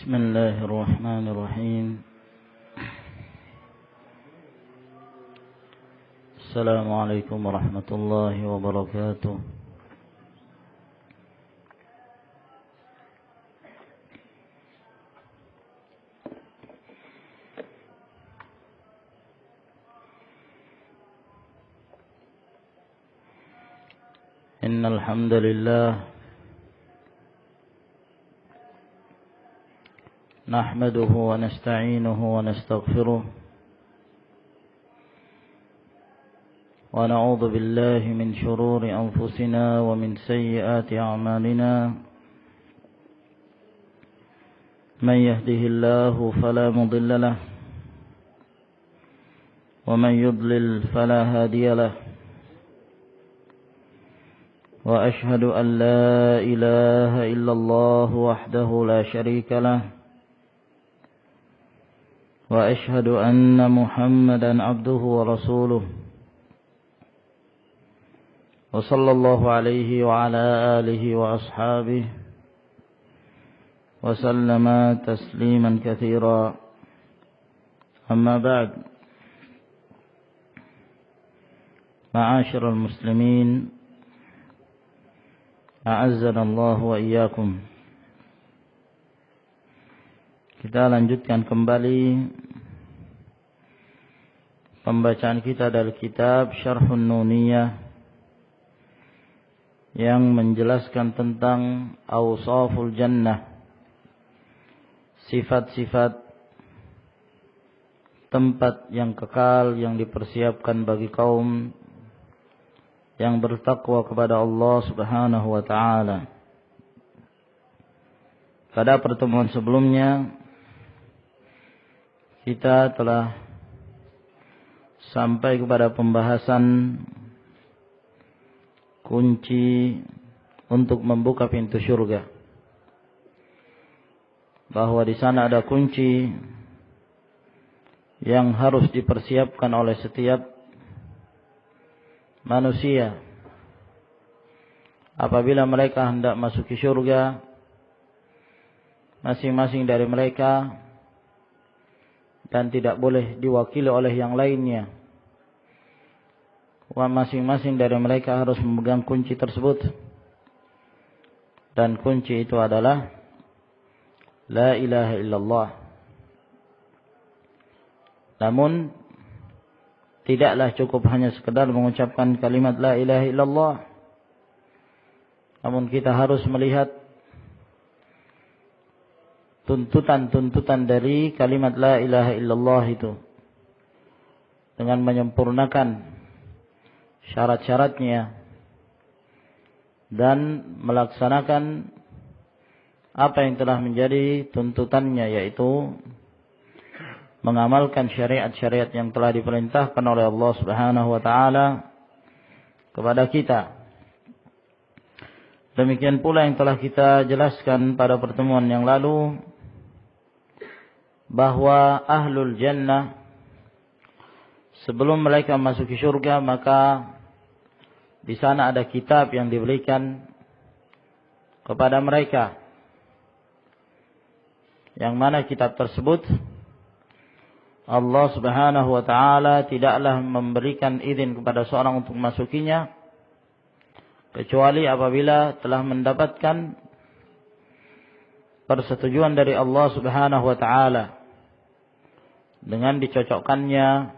بسم الله الرحمن الرحيم. السلام عليكم ورحمة الله وبركاته. إن الحمد لله نحمده ونستعينه ونستغفره ونعوذ بالله من شرور أنفسنا ومن سيئات أعمالنا من يهده الله فلا مضل له ومن يضلل فلا هادي له وأشهد أن لا إله إلا الله وحده لا شريك له وأشهد أن محمدا عبده ورسوله وصلى الله عليه وعلى آله وأصحابه وسلم تسليما كثيرا. أما بعد، معاشر المسلمين أعزنا الله وإياكم. Kita lanjutkan kembali pembacaan kita dari kitab Syarhun Nuniyah yang menjelaskan tentang Awsaful Jannah, sifat-sifat tempat yang kekal yang dipersiapkan bagi kaum yang bertakwa kepada Allah Subhanahu wa ta'ala. Pada pertemuan sebelumnya kita telah sampai kepada pembahasan kunci untuk membuka pintu surga. Bahwa di sana ada kunci yang harus dipersiapkan oleh setiap manusia apabila mereka hendak masuki surga. Masing-masing dari mereka, dan tidak boleh diwakili oleh yang lainnya. Masing-masing dari mereka harus memegang kunci tersebut. Dan kunci itu adalah La ilaha illallah. Namun tidaklah cukup hanya sekedar mengucapkan kalimat La ilaha illallah. Namun kita harus melihat tuntutan-tuntutan dari kalimat La ilaha illallah itu dengan menyempurnakan syarat-syaratnya dan melaksanakan apa yang telah menjadi tuntutannya, yaitu mengamalkan syariat-syariat yang telah diperintahkan oleh Allah Subhanahu wa ta'ala kepada kita. Demikian pula yang telah kita jelaskan pada pertemuan yang lalu, bahwa ahlul jannah sebelum mereka masuki surga, maka di sana ada kitab yang diberikan kepada mereka, yang mana kitab tersebut Allah Subhanahu wa ta'ala tidaklah memberikan izin kepada seorang untuk masukinya kecuali apabila telah mendapatkan persetujuan dari Allah Subhanahu wa ta'ala dengan dicocokkannya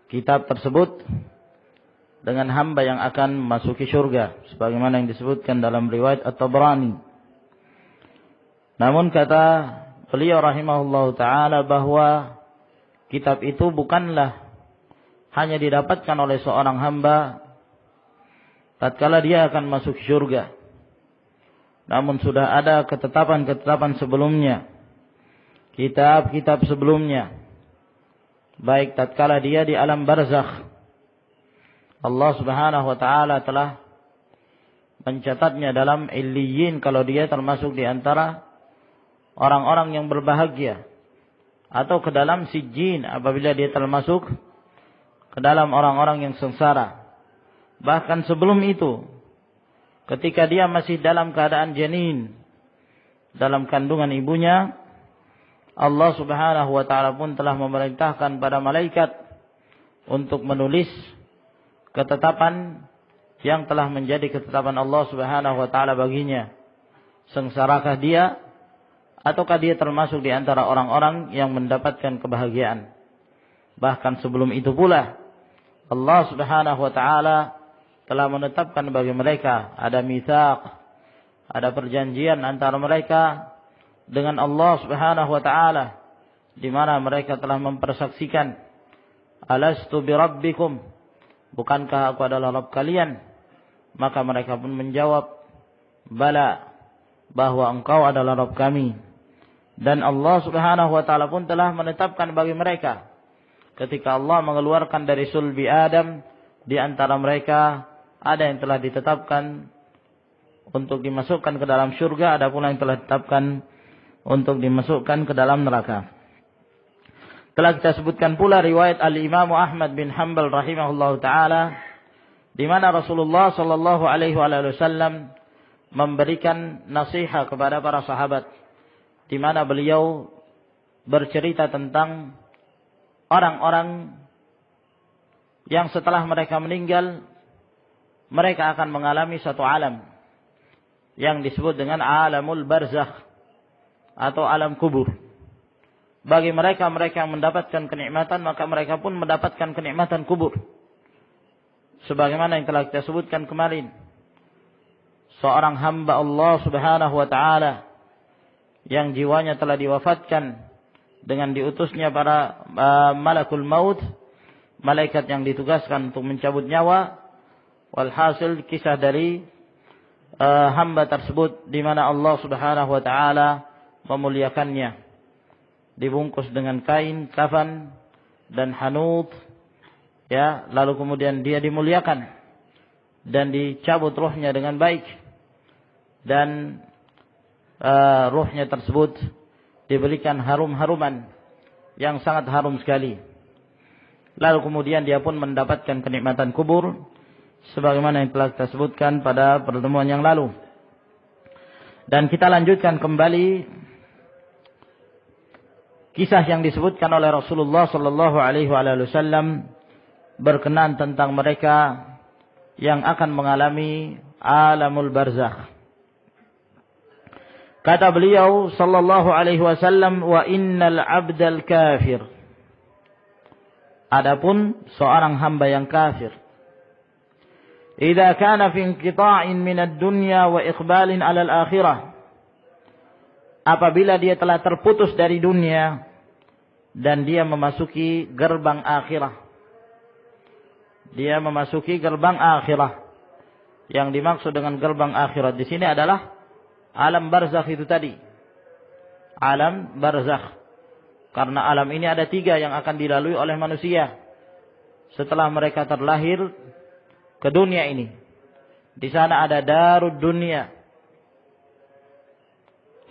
kitab tersebut dengan hamba yang akan memasuki surga, sebagaimana yang disebutkan dalam riwayat At-Tabrani. Namun kata beliau rahimahullahu ta'ala bahwa kitab itu bukanlah hanya didapatkan oleh seorang hamba tatkala dia akan masuk surga, namun sudah ada ketetapan-ketetapan sebelumnya, kitab-kitab sebelumnya, baik tatkala dia di alam barzakh, Allah Subhanahu wa ta'ala telah mencatatnya dalam illiyin kalau dia termasuk di antara orang-orang yang berbahagia, atau ke dalam sijjin apabila dia termasuk ke dalam orang-orang yang sengsara. Bahkan sebelum itu, ketika dia masih dalam keadaan janin, dalam kandungan ibunya, Allah Subhanahu wa taala pun telah memerintahkan pada malaikat untuk menulis ketetapan yang telah menjadi ketetapan Allah Subhanahu wa taala baginya. Sengsarakah dia ataukah dia termasuk di antara orang-orang yang mendapatkan kebahagiaan. Bahkan sebelum itu pula Allah Subhanahu wa taala telah menetapkan bagi mereka ada mitsaq, ada perjanjian antara mereka dengan Allah Subhanahu wa taala, di mana mereka telah mempersaksikan, alastu birabbikum, bukankah aku adalah Rabb kalian? Maka mereka pun menjawab, bala, bahwa engkau adalah Rabb kami. Dan Allah Subhanahu wa taala pun telah menetapkan bagi mereka ketika Allah mengeluarkan dari sulbi Adam, di antara mereka ada yang telah ditetapkan untuk dimasukkan ke dalam syurga, ada pula yang telah ditetapkan untuk dimasukkan ke dalam neraka. Telah kita sebutkan pula riwayat Al-Imam Ahmad bin Hanbal rahimahullahu taala, di mana Rasulullah sallallahu alaihi wasallam memberikan nasihat kepada para sahabat, di mana beliau bercerita tentang orang-orang yang setelah mereka meninggal, mereka akan mengalami satu alam yang disebut dengan alamul barzakh atau alam kubur. Bagi mereka yang mendapatkan kenikmatan, maka mereka pun mendapatkan kenikmatan kubur. Sebagaimana yang telah kita sebutkan kemarin, seorang hamba Allah Subhanahu wa taala yang jiwanya telah diwafatkan dengan diutusnya para malakul maut, malaikat yang ditugaskan untuk mencabut nyawa. Walhasil kisah dari hamba tersebut, di mana Allah Subhanahu wa taala memuliakannya, dibungkus dengan kain kafan dan hanut, ya, lalu kemudian dia dimuliakan dan dicabut ruhnya dengan baik, dan ruhnya tersebut diberikan harum-haruman yang sangat harum sekali. Lalu kemudian dia pun mendapatkan kenikmatan kubur, sebagaimana yang telah kita sebutkan pada pertemuan yang lalu. Dan kita lanjutkan kembali kisah yang disebutkan oleh Rasulullah sallallahu alaihi wasallam berkenaan tentang mereka yang akan mengalami alamul barzakh. Kata beliau sallallahu alaihi wasallam, wa innal abdal kafir, adapun seorang hamba yang kafir, idza kana fi inqita'in min ad-dunya wa iqbalin 'ala al-akhirah, apabila dia telah terputus dari dunia dan dia memasuki gerbang akhirah. Dia memasuki gerbang akhirah. Yang dimaksud dengan gerbang akhirat di sini adalah alam barzakh itu tadi. Alam barzakh. Karena alam ini ada 3 yang akan dilalui oleh manusia setelah mereka terlahir ke dunia ini. Di sana ada darud dunia.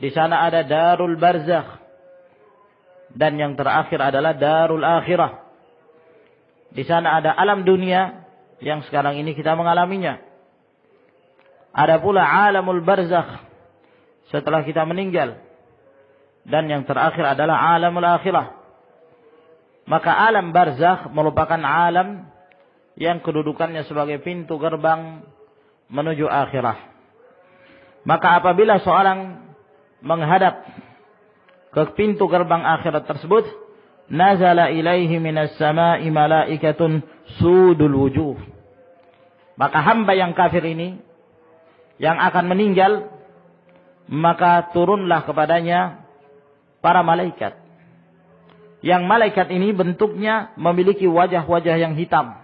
Di sana ada darul barzakh. Dan yang terakhir adalah darul akhirah. Di sana ada alam dunia yang sekarang ini kita mengalaminya. Ada pula alamul barzakh setelah kita meninggal. Dan yang terakhir adalah alamul akhirah. Maka alam barzakh merupakan alam yang kedudukannya sebagai pintu gerbang menuju akhirah. Maka apabila seorang menghadap ke pintu gerbang akhirat tersebut, nazala ilaihi minas sama'i malaikatun sudul wujuh. Maka hamba yang kafir ini yang akan meninggal, maka turunlah kepadanya para malaikat. Yang malaikat ini bentuknya memiliki wajah-wajah yang hitam,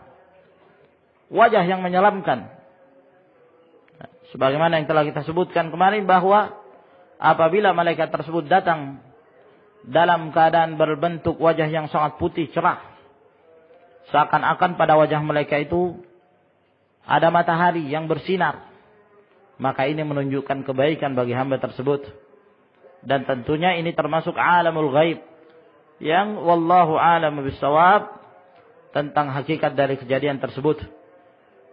wajah yang menyelamkan. Sebagaimana yang telah kita sebutkan kemarin, bahwa apabila malaikat tersebut datang dalam keadaan berbentuk wajah yang sangat putih cerah, seakan-akan pada wajah mereka itu ada matahari yang bersinar, maka ini menunjukkan kebaikan bagi hamba tersebut. Dan tentunya ini termasuk alamul ghaib, yang wallahu a'lam bissawab tentang hakikat dari kejadian tersebut.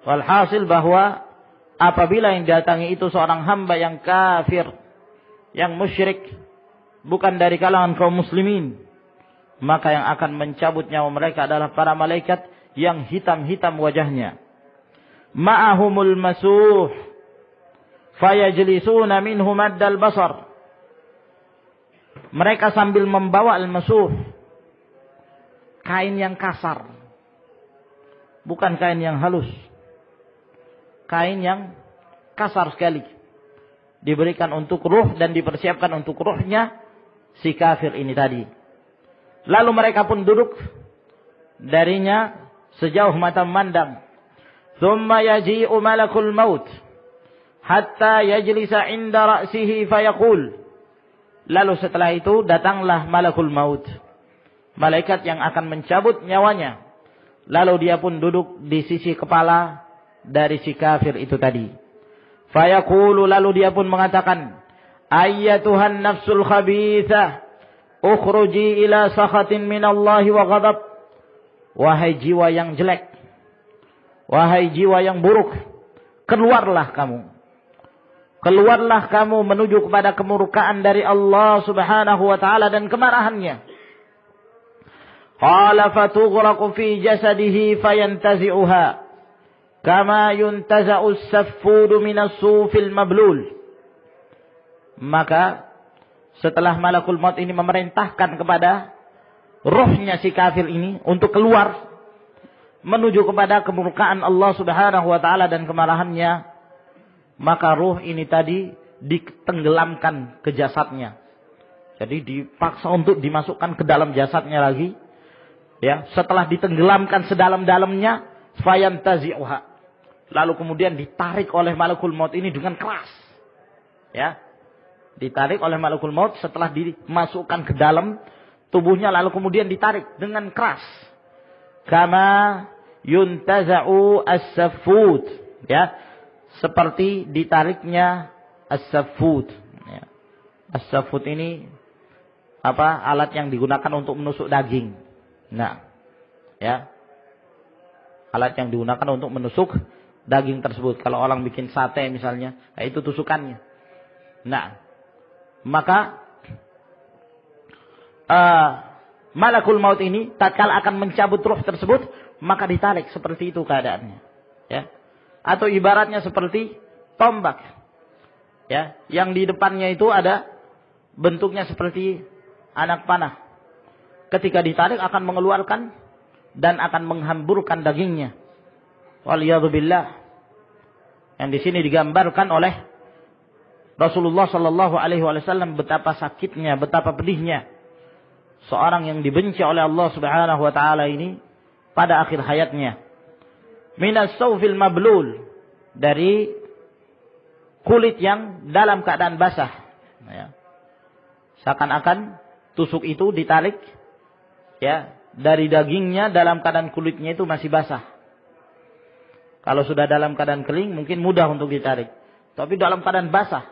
Walhasil bahwa apabila yang datangi itu seorang hamba yang kafir, yang musyrik, bukan dari kalangan kaum muslimin, maka yang akan mencabut nyawa mereka adalah para malaikat yang hitam-hitam wajahnya. Ma'ahumul masuh fayajlisuna minhu maddal basar. Mereka sambil membawa al-masuh, kain yang kasar, bukan kain yang halus, kain yang kasar sekali, diberikan untuk ruh dan dipersiapkan untuk ruhnya si kafir ini tadi. Lalu mereka pun duduk darinya sejauh mata memandang. Thumma yaji'u malakul maut hatta yajlisa 'inda ra'sihi fayaqul. Lalu setelah itu datanglah malakul maut, malaikat yang akan mencabut nyawanya. Lalu dia pun duduk di sisi kepala dari si kafir itu tadi. Fayaqulu, lalu dia pun mengatakan, ayyatuhan nafsul khabithah, ukhruji ila sakhatin minallahi wa ghadab. Wahai jiwa yang jelek, wahai jiwa yang buruk, keluarlah kamu. Keluarlah kamu menuju kepada kemurkaan dari Allah subhanahu wa ta'ala dan kemarahannya. Qala fatughraqu fi jasadihi fayantazi'uha kama yuntaza'u as-saffudu minas sufil mablul. Maka setelah malakul maut ini memerintahkan kepada rohnya si kafir ini untuk keluar menuju kepada kemurkaan Allah subhanahu wa ta'ala dan kemarahannya, maka ruh ini tadi ditenggelamkan ke jasadnya. Jadi dipaksa untuk dimasukkan ke dalam jasadnya lagi. Ya, setelah ditenggelamkan sedalam-dalamnya, fayantazi'uha. Lalu kemudian ditarik oleh malakul maut ini dengan keras. Ya. Ditarik oleh malakul maut setelah dimasukkan ke dalam tubuhnya, lalu kemudian ditarik dengan keras. Kama yuntaza'u as-saffut. Ya. Seperti ditariknya as-saffut. Ya. As-saffut ini alat yang digunakan untuk menusuk daging. Nah, ya, alat yang digunakan untuk menusuk daging tersebut. Kalau orang bikin sate misalnya, itu tusukannya. Nah, maka malakul maut ini tatkala akan mencabut ruh tersebut, maka ditarik seperti itu keadaannya. Ya. Atau ibaratnya seperti tombak, ya, yang di depannya itu ada bentuknya seperti anak panah. Ketika ditarik akan mengeluarkan dan akan menghamburkan dagingnya. Waliyadzubillah. Yang di sini digambarkan oleh Rasulullah Shallallahu Alaihi Wasallam betapa sakitnya, betapa pedihnya seorang yang dibenci oleh Allah Subhanahu Wa Taala ini pada akhir hayatnya. Minas sawfil mablul, dari kulit yang dalam keadaan basah. Ya. Seakan-akan tusuk itu ditarik, ya, dari dagingnya dalam keadaan kulitnya itu masih basah. Kalau sudah dalam keadaan kering mungkin mudah untuk ditarik, tapi dalam keadaan basah,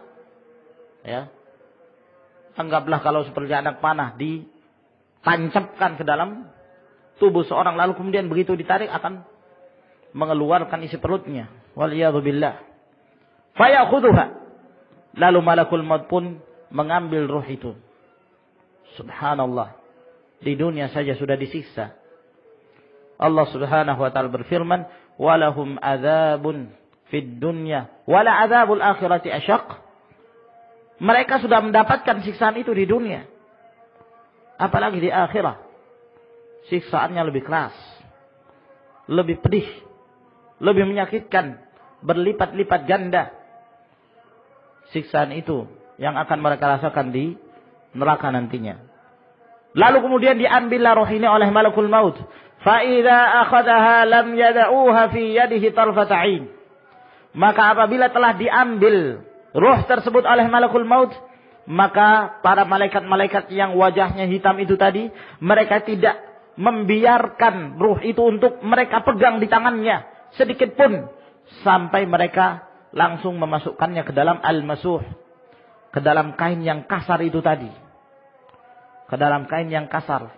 ya, anggaplah kalau seperti anak panah ditancapkan ke dalam tubuh seorang, lalu kemudian begitu ditarik akan mengeluarkan isi perutnya. Waliyadzubillah. Fayakhudhuha. Lalu malakul maut pun mengambil ruh itu. Subhanallah. Di dunia saja sudah disiksa. Allah subhanahu wa ta'ala berfirman, walahum adzabun fid dunya wala adzabul akhirati asyaq. Mereka sudah mendapatkan siksaan itu di dunia, apalagi di akhirat siksaannya lebih keras, lebih pedih, lebih menyakitkan, berlipat-lipat ganda siksaan itu yang akan mereka rasakan di neraka nantinya. Lalu kemudian diambillah roh ini oleh malakul maut. Fa idza akhadhaha lam yad'uha fi yadihi tarfata 'ain. Maka apabila telah diambil roh tersebut oleh malakul maut, maka para malaikat-malaikat yang wajahnya hitam itu tadi, mereka tidak membiarkan ruh itu untuk mereka pegang di tangannya sedikit pun, sampai mereka langsung memasukkannya ke dalam al-masuh, ke dalam kain yang kasar itu tadi, ke dalam kain yang kasar,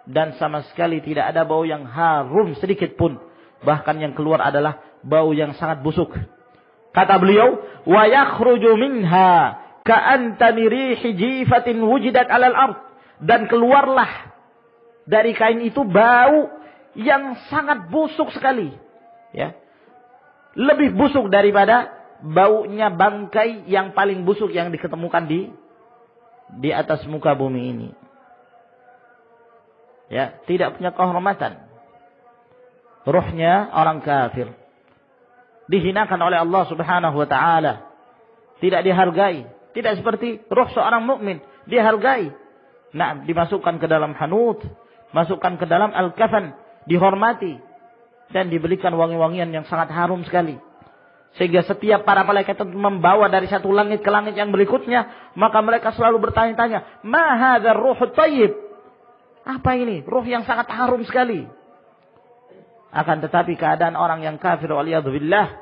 dan sama sekali tidak ada bau yang harum sedikit pun, bahkan yang keluar adalah bau yang sangat busuk. Kata beliau, wa yakhruju minha ka'antani rihi jifatin wujidat 'alal ard, dan keluarlah dari kain itu bau yang sangat busuk sekali, ya. Lebih busuk daripada baunya bangkai yang paling busuk yang diketemukan di atas muka bumi ini. Ya, tidak punya kehormatan. Ruhnya orang kafir dihinakan oleh Allah Subhanahu wa taala. Tidak dihargai, tidak seperti ruh seorang mukmin, dihargai. Nah, dimasukkan ke dalam hanut, masukkan ke dalam al-kafan, dihormati dan diberikan wangi-wangian yang sangat harum sekali. Sehingga setiap para malaikat itu membawa dari satu langit ke langit yang berikutnya, maka mereka selalu bertanya-tanya, "Ma hadzal ruhut thayyib?" Apa ini? Ruh yang sangat harum sekali. Akan tetapi keadaan orang yang kafir waliyadzubillah,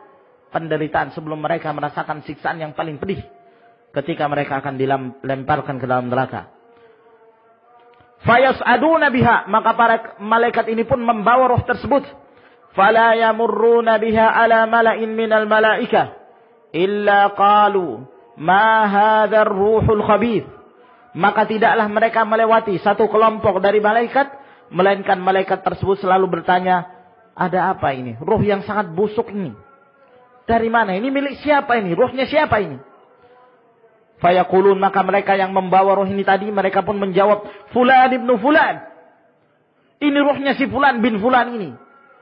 penderitaan sebelum mereka merasakan siksaan yang paling pedih ketika mereka akan dilemparkan ke dalam neraka. Fayas'aduna biha, maka para malaikat ini pun membawa roh tersebut. Fala yamurruna biha ala mala'in minal malaikah illa qalu ma hadzal ruhul khabith. Maka tidaklah mereka melewati satu kelompok dari malaikat, melainkan malaikat tersebut selalu bertanya, ada apa ini? Ruh yang sangat busuk ini. Dari mana? Ini milik siapa ini? Ruhnya siapa ini? Fayaqulun, maka mereka yang membawa ruh ini tadi, mereka pun menjawab, Fulan ibnu Fulan. Ini ruhnya si Fulan bin Fulan ini.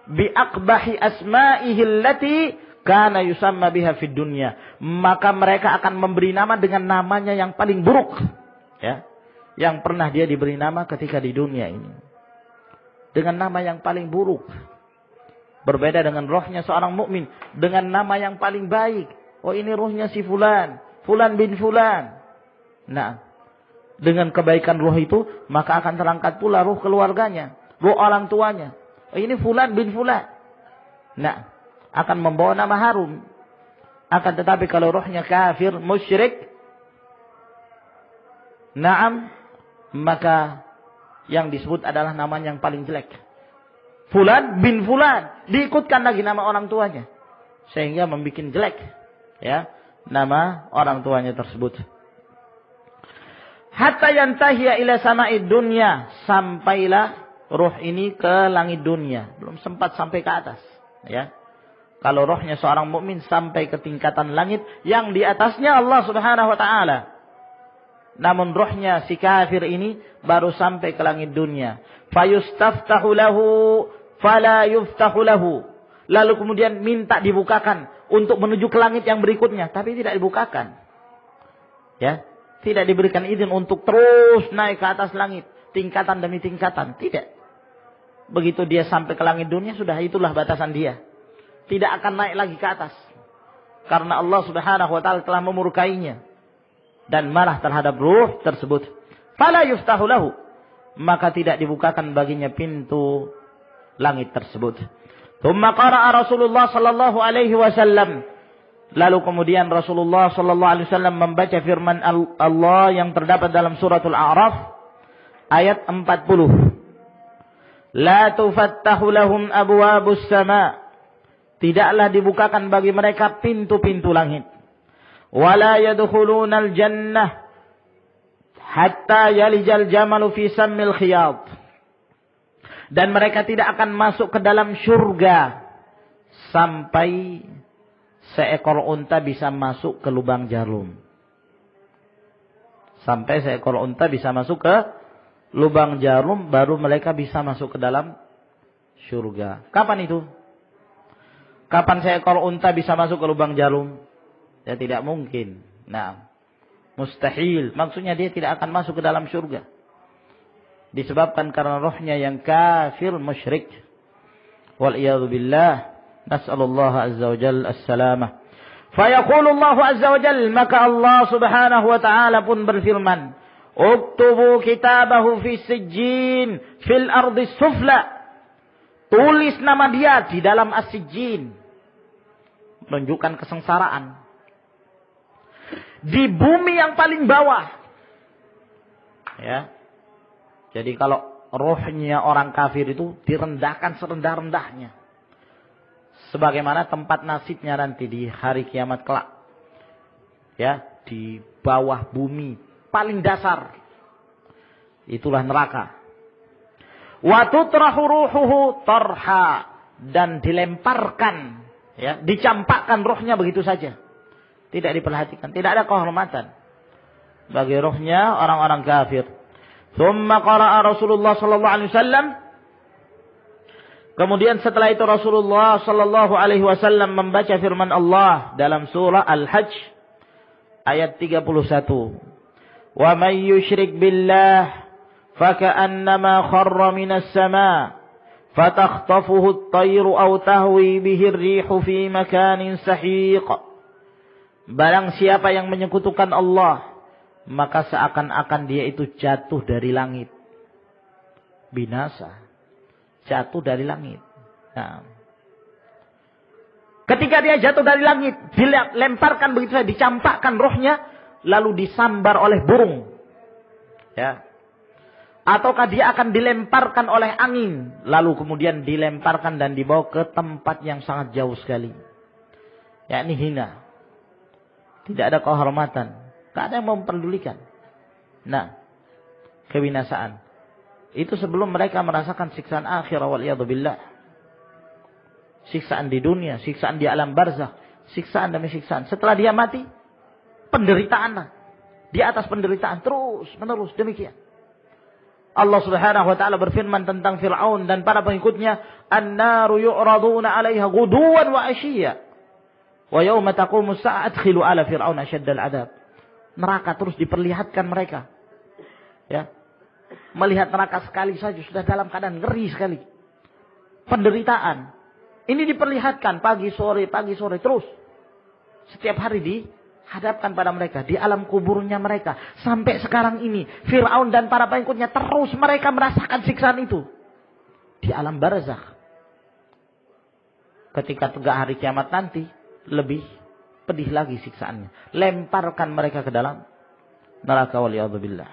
Bi'aqbahi asma'ihi allati kana yusamma biha fid dunya. Maka mereka akan memberi nama dengan namanya yang paling buruk. Ya, yang pernah dia diberi nama ketika di dunia ini. Dengan nama yang paling buruk. Berbeda dengan rohnya seorang mukmin dengan nama yang paling baik. Oh, ini ruhnya si Fulan, Fulan bin Fulan. Nah, dengan kebaikan ruh itu, maka akan terangkat pula ruh keluarganya, ruh orang tuanya. Oh, ini Fulan bin Fulan. Nah, akan membawa nama harum. Akan tetapi kalau ruhnya kafir, musyrik, na'am, maka yang disebut adalah nama yang paling jelek. Fulan bin Fulan, diikutkan lagi nama orang tuanya, sehingga membuat jelek, ya, nama orang tuanya tersebut. Hatta yantahiya ila sama'id dunya, sampailah ruh ini ke langit dunia, belum sempat sampai ke atas, ya. Kalau rohnya seorang mukmin sampai ke tingkatan langit yang di atasnya Allah Subhanahu wa taala. Namun rohnya si kafir ini baru sampai ke langit dunia. Fayustaftahu lahu fala yuftahu lahu. Lalu kemudian minta dibukakan untuk menuju ke langit yang berikutnya, tapi tidak dibukakan. Ya, tidak diberikan izin untuk terus naik ke atas langit, tingkatan demi tingkatan, tidak. Begitu dia sampai ke langit dunia, sudah itulah batasan dia. Tidak akan naik lagi ke atas. Karena Allah Subhanahu wa taala telah memurkainya dan marah terhadap ruh tersebut. Fala yuftahu lahu, maka tidak dibukakan baginya pintu langit tersebut. Tsumma qara'a Rasulullah sallallahu alaihi wasallam, lalu kemudian Rasulullah sallallahu alaihi wasallam membaca firman Allah yang terdapat dalam suratul A'raf ayat 40. La tufattahu lahum abwabus sama', tidaklah dibukakan bagi mereka pintu-pintu langit. Wala yadkhulunal jannah hatta yalijal jamalu fi sammil khiyat. Dan mereka tidak akan masuk ke dalam surga sampai seekor unta bisa masuk ke lubang jarum. Sampai seekor unta bisa masuk ke lubang jarum, baru mereka bisa masuk ke dalam surga. Kapan itu? Kapan seekor unta bisa masuk ke lubang jarum? Ya, tidak mungkin. Nah, mustahil. Maksudnya dia tidak akan masuk ke dalam surga. Disebabkan karena rohnya yang kafir musyrik. Wal'iyadhu billah. Nas'alullah azza wa jal as-salamah. Fayaqulullahu azza wa jal, maka Allah subhanahu wa ta'ala pun berfirman, Uktubu kitabahu fi sijjin fil ardi sufla. Tulis nama dia di dalam as-sijjin. Menunjukkan kesengsaraan. Di bumi yang paling bawah. Ya. Jadi kalau rohnya orang kafir itu direndahkan serendah-rendahnya. Sebagaimana tempat nasibnya nanti di hari kiamat kelak. Ya, di bawah bumi, paling dasar. Itulah neraka. Wa tutrahu ruhuhu tarha, dan dilemparkan, ya, dicampakkan rohnya begitu saja. Tidak diperhatikan, tidak ada kehormatan bagi rohnya orang-orang kafir. Tsumma qara'a Rasulullah sallallahu alaihi wasallam. Kemudian setelah itu Rasulullah sallallahu alaihi wasallam membaca firman Allah dalam surah Al-Hajj ayat 31. Wa may yusyrik billah faka'annama kharra minas sama' fatakhtafuhu at-tayru aw tahwi bihi ar-rihu fi makanin sahiq. Barang siapa yang menyekutukan Allah, maka seakan-akan dia itu jatuh dari langit. Binasa. Jatuh dari langit. Nah. Ketika dia jatuh dari langit, dilemparkan begitu saja, dicampakkan rohnya, lalu disambar oleh burung. Ya. Ataukah dia akan dilemparkan oleh angin, lalu kemudian dilemparkan dan dibawa ke tempat yang sangat jauh sekali. Yakni hina. Tidak ada kehormatan. Tidak ada yang memperdulikan. Nah, kebinasaan. Itu sebelum mereka merasakan siksaan akhir, waliyadzubillah. Siksaan di dunia, siksaan di alam barzakh, siksaan demi siksaan. Setelah dia mati, penderitaan. Di atas penderitaan terus menerus demikian. Allah Subhanahu wa taala berfirman tentang Firaun dan para pengikutnya, "An-naru yu'raduna 'alaiha ghuduwan wa 'ashiyya. Wa yauma taqumu as-sa'atu adkhilu 'ala fir'auna ashaddal 'adzab." Neraka terus diperlihatkan mereka. Ya. Melihat neraka sekali saja sudah dalam keadaan ngeri sekali. Penderitaan. Ini diperlihatkan pagi sore terus. Setiap hari dihadapkan pada mereka. Di alam kuburnya mereka. Sampai sekarang ini. Fir'aun dan para pengikutnya terus mereka merasakan siksaan itu. Di alam barzakh. Ketika tegak hari kiamat nanti. Lebih pedih lagi siksaannya. Lemparkan mereka ke dalam neraka, waliyadzubillah.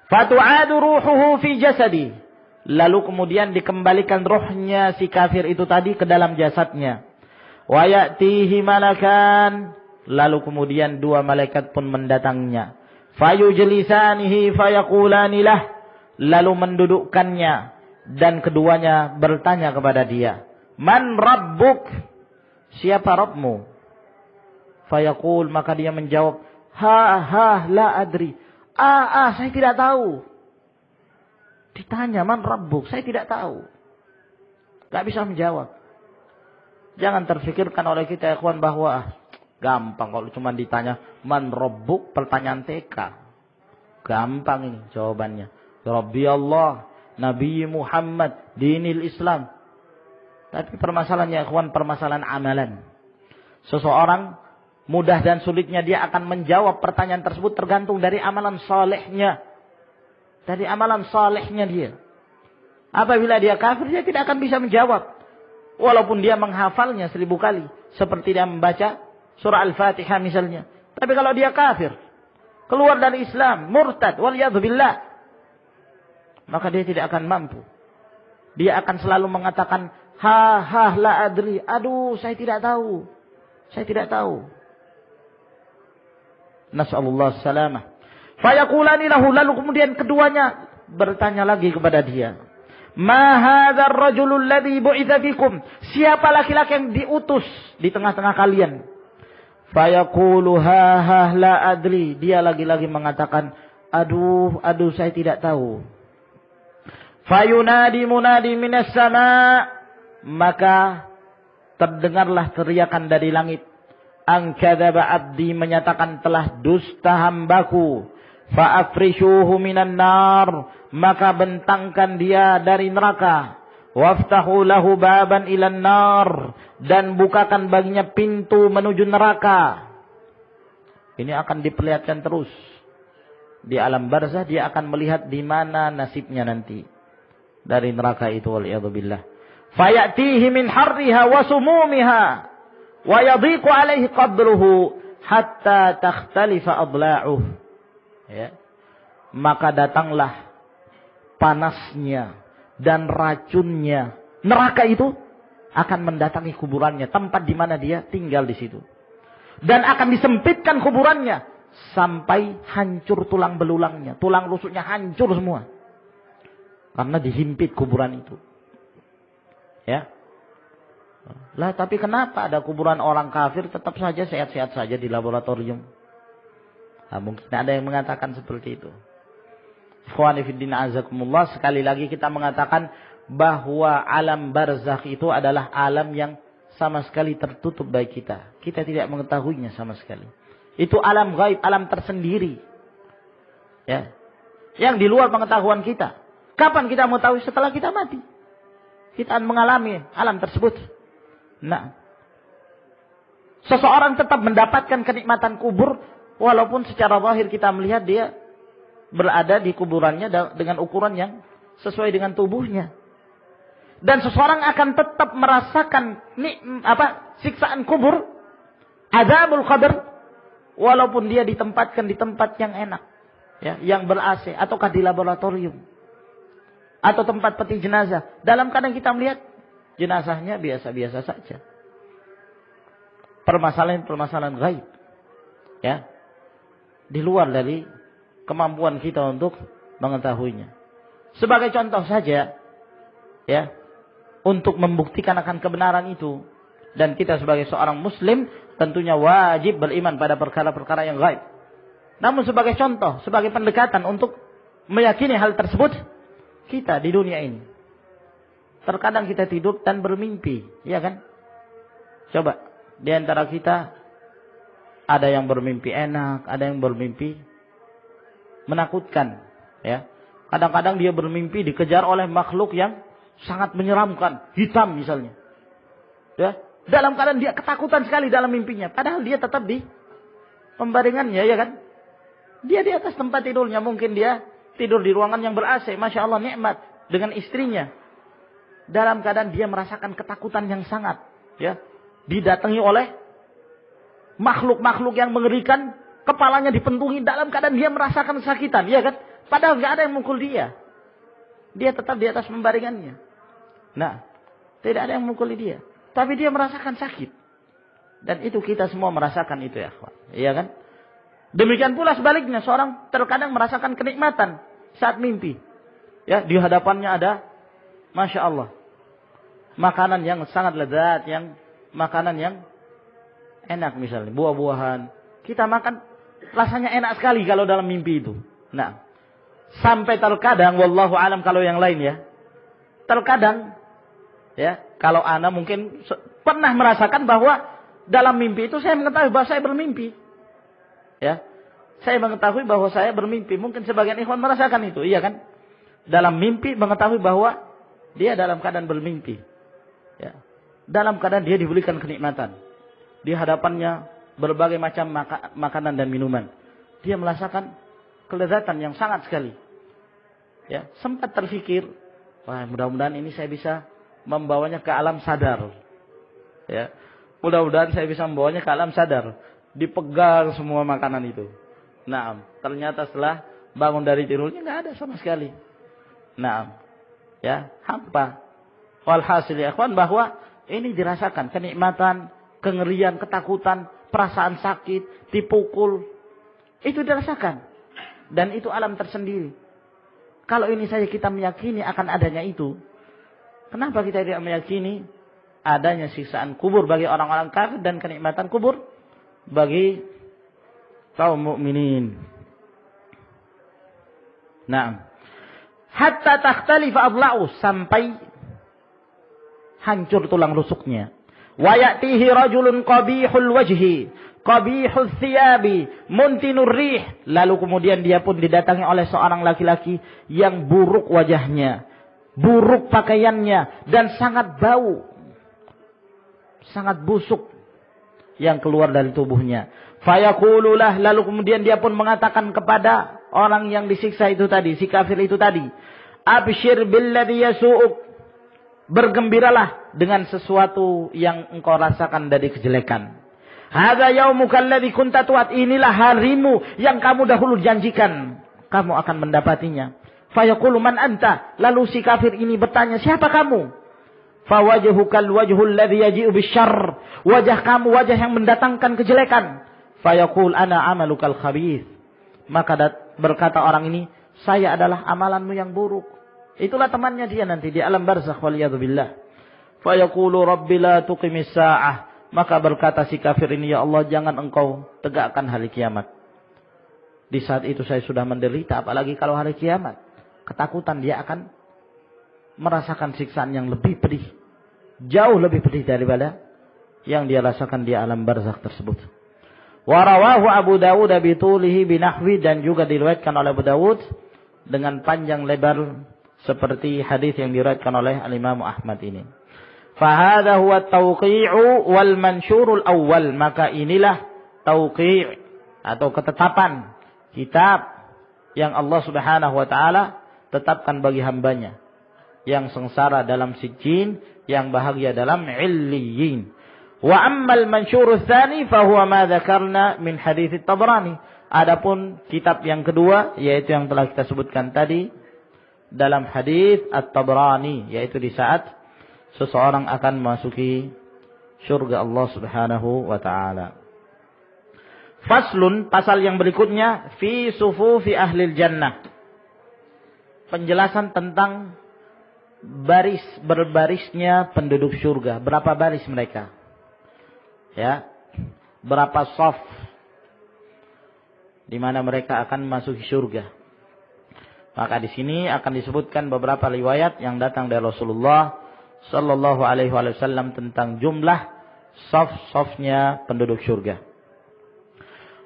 Fatu'adu ruhuhu fi jasadi. Lalu kemudian dikembalikan rohnya si kafir itu tadi ke dalam jasadnya. Wa ya'tihi malakan. Lalu kemudian dua malaikat pun mendatanginya. Fayujlisanihi fayaqulani lah. Lalu mendudukkannya dan keduanya bertanya kepada dia, "Man rabbuk?" Siapa Rabbmu? Fayaqul, maka dia menjawab, "Ha la adri." Saya tidak tahu. Ditanya, "Man rabbuk?" Saya tidak tahu. Gak bisa menjawab. Jangan terfikirkan oleh kita, ya ikhwan, bahwa gampang kalau cuma ditanya, "Man rabbuk?" Pertanyaan TK. Gampang ini jawabannya. Rabbi Allah, Nabi Muhammad, dinil Islam. Tapi permasalahannya, ya ikhwan, permasalahan amalan. Seseorang mudah dan sulitnya dia akan menjawab pertanyaan tersebut tergantung dari amalan salehnya. Dari amalan salehnya dia. Apabila dia kafir, dia tidak akan bisa menjawab. Walaupun dia menghafalnya 1000 kali. Seperti dia membaca surah Al-Fatihah misalnya. Tapi kalau dia kafir, keluar dari Islam, murtad, waliyadzubillah, maka dia tidak akan mampu. Dia akan selalu mengatakan, ha la adri. Aduh, saya tidak tahu. Saya tidak tahu. Nas'alullah salamah. Fayaqulani lahu, lalu kemudian keduanya bertanya lagi kepada dia. Ma hadzal rajulul ladzi bu'itsa fikum? Siapa laki-laki yang diutus di tengah-tengah kalian? Fayaqulu ha la adri. Dia lagi-lagi mengatakan, aduh saya tidak tahu. Fayunadi munadi minas sama', maka terdengarlah teriakan dari langit. An kadzaba abdi, menyatakan telah dusta hambaku. Fa'afrishuhu minan nar, maka bentangkan dia dari neraka. Waftahu lahu baban ilan nar, dan bukakan baginya pintu menuju neraka. Ini akan diperlihatkan terus. Di alam barzah dia akan melihat di mana nasibnya nanti. Dari neraka itu, waliyadzubillah. Fayatihi min harriha wa sumumiha wa yadhiqu alaihi qabruhu hatta takhtalifa adla'uh. Ya. Maka datanglah panasnya dan racunnya. Neraka itu akan mendatangi kuburannya, tempat di mana dia tinggal di situ. Dan akan disempitkan kuburannya sampai hancur tulang belulangnya, tulang rusuknya hancur semua. Karena dihimpit kuburan itu. Ya. Lah tapi kenapa ada kuburan orang kafir tetap saja sehat-sehat saja di laboratorium? Nah, mungkin ada yang mengatakan seperti itu. Ikhwani fiddin azakumullah, sekali lagi kita mengatakan bahwa alam barzakh itu adalah alam yang sama sekali tertutup bagi kita. Kita tidak mengetahuinya sama sekali. Itu alam gaib, alam tersendiri. Ya. Yang di luar pengetahuan kita. Kapan kita mengetahui? Setelah kita mati. Kita akan mengalami alam tersebut. Nah, seseorang tetap mendapatkan kenikmatan kubur walaupun secara zahir kita melihat dia berada di kuburannya dengan ukuran yang sesuai dengan tubuhnya. Dan seseorang akan tetap merasakan siksaan kubur, azabul qabr, walaupun dia ditempatkan di tempat yang enak, ya, yang ber-AC ataukah di laboratorium atau tempat peti jenazah. Dalam keadaan kita melihat jenazahnya biasa-biasa saja. Permasalahan-permasalahan gaib, ya, di luar dari kemampuan kita untuk mengetahuinya. Sebagai contoh saja, ya, untuk membuktikan akan kebenaran itu, dan kita sebagai seorang muslim tentunya wajib beriman pada perkara-perkara yang gaib. Namun sebagai contoh, sebagai pendekatan untuk meyakini hal tersebut, kita di dunia ini terkadang kita tidur dan bermimpi, ya kan? Coba, di antara kita ada yang bermimpi enak, ada yang bermimpi menakutkan, ya. Kadang-kadang dia bermimpi dikejar oleh makhluk yang sangat menyeramkan, hitam misalnya. Ya, dalam keadaan dia ketakutan sekali dalam mimpinya, padahal dia tetap di pembaringannya, ya kan? Dia di atas tempat tidurnya, mungkin dia tidur di ruangan yang ber-AC, Masya Allah, nikmat, dengan istrinya. Dalam keadaan dia merasakan ketakutan yang sangat, ya, didatangi oleh makhluk-makhluk yang mengerikan, kepalanya dipentungi, dalam keadaan dia merasakan kesakitan, ya kan? Padahal nggak ada yang mukul dia. Dia tetap di atas pembaringannya. Nah, tidak ada yang mukuli dia, tapi dia merasakan sakit. Dan itu kita semua merasakan itu, ya, iya kan? Demikian pula sebaliknya, seorang terkadang merasakan kenikmatan saat mimpi. Ya, di hadapannya ada, Masya Allah, makanan yang sangat lezat, makanan yang enak misalnya, buah-buahan. Kita makan, rasanya enak sekali kalau dalam mimpi itu. Nah, sampai terkadang, wallahu alam kalau yang lain, ya, terkadang, ya, kalau ana mungkin pernah merasakan bahwa dalam mimpi itu saya mengetahui bahwa saya bermimpi. Ya, saya mengetahui bahwa saya bermimpi. Mungkin sebagian ikhwan merasakan itu, iya kan? Dalam mimpi mengetahui bahwa dia dalam keadaan bermimpi. Ya, dalam keadaan dia diberikan kenikmatan. Di hadapannya berbagai macam makanan dan minuman. Dia merasakan kelezatan yang sangat sekali. Ya, sempat terfikir, wah, mudah-mudahan ini saya bisa membawanya ke alam sadar. Ya, mudah-mudahan saya bisa membawanya ke alam sadar. Dipegang semua makanan itu. Nah, ternyata setelah bangun dari tidurnya nggak ada sama sekali. Nah, ya, hampa. Walhasil ya ikhwan, bahwa ini dirasakan kenikmatan, kengerian, ketakutan, perasaan sakit, dipukul. Itu dirasakan. Dan itu alam tersendiri. Kalau ini saja kita meyakini akan adanya itu, kenapa kita tidak meyakini adanya siksaan kubur bagi orang-orang kafir dan kenikmatan kubur bagi kaum mukminin? Nah, hatta takhtalifa adla'u, sampai hancur tulang rusuknya. Wa ya'tihi rajulun qabihul wajhi, qabihul thiyabi, muntinur rih. Lalu kemudian dia pun didatangi oleh seorang laki-laki yang buruk wajahnya, buruk pakaiannya, dan sangat bau, sangat busuk yang keluar dari tubuhnya. Fayaqululah, lalu kemudian dia pun mengatakan kepada orang yang disiksa itu tadi, si kafir itu tadi, abshir billadhi yasu'uk, bergembiralah dengan sesuatu yang engkau rasakan dari kejelekan. Hadza yaumuka alladhi kunta tu'ad, inilah harimu yang kamu dahulu janjikan, kamu akan mendapatinya. Fayaqulu man anta, lalu si kafir ini bertanya, siapa kamu? Fawajhukal wajhul ladzi yaji'u bisyarr, wajah kamu wajah yang mendatangkan kejelekan. Fayaqul ana amalukal khabith. Maka berkata orang ini, saya adalah amalanmu yang buruk. Itulah temannya dia nanti di alam barzakh waliyadzubillah. Fayaqulu rabbi la tuqimis sa'ah. Maka berkata si kafir ini, ya Allah, jangan engkau tegakkan hari kiamat. Di saat itu saya sudah menderita, apalagi kalau hari kiamat. Ketakutan dia akan merasakan siksaan yang lebih pedih. Jauh lebih pedih daripada yang dia rasakan di alam barzakh tersebut. Wa rawahu Abu Dawud bitulihi binahwi, dan juga diriwayatkan oleh Abu Dawud dengan panjang lebar seperti hadis yang diriwayatkan oleh Al-Imam Ahmad ini. Fa hadha huwa at-tawqi'u wal mansyurul awwal. Maka inilah tawqi' atau ketetapan kitab yang Allah Subhanahu wa taala tetapkan bagi hambanya yang sengsara dalam sijjin, yang bahagia dalam illiyin. Wa ammal mansyurul tsani fa huwa ma dzakarna min hadits at-Tabrani. Adapun kitab yang kedua, yaitu yang telah kita sebutkan tadi dalam hadis at-Tabrani, yaitu di saat seseorang akan memasuki surga Allah Subhanahu wa taala. Faslun, pasal yang berikutnya, fi sufufi ahlil jannah. Penjelasan tentang berbarisnya penduduk surga. Berapa baris mereka? Ya, berapa shaf di mana mereka akan masuk surga. Maka di sini akan disebutkan beberapa riwayat yang datang dari Rasulullah sallallahu alaihi wasallam tentang jumlah shaf-shafnya penduduk surga.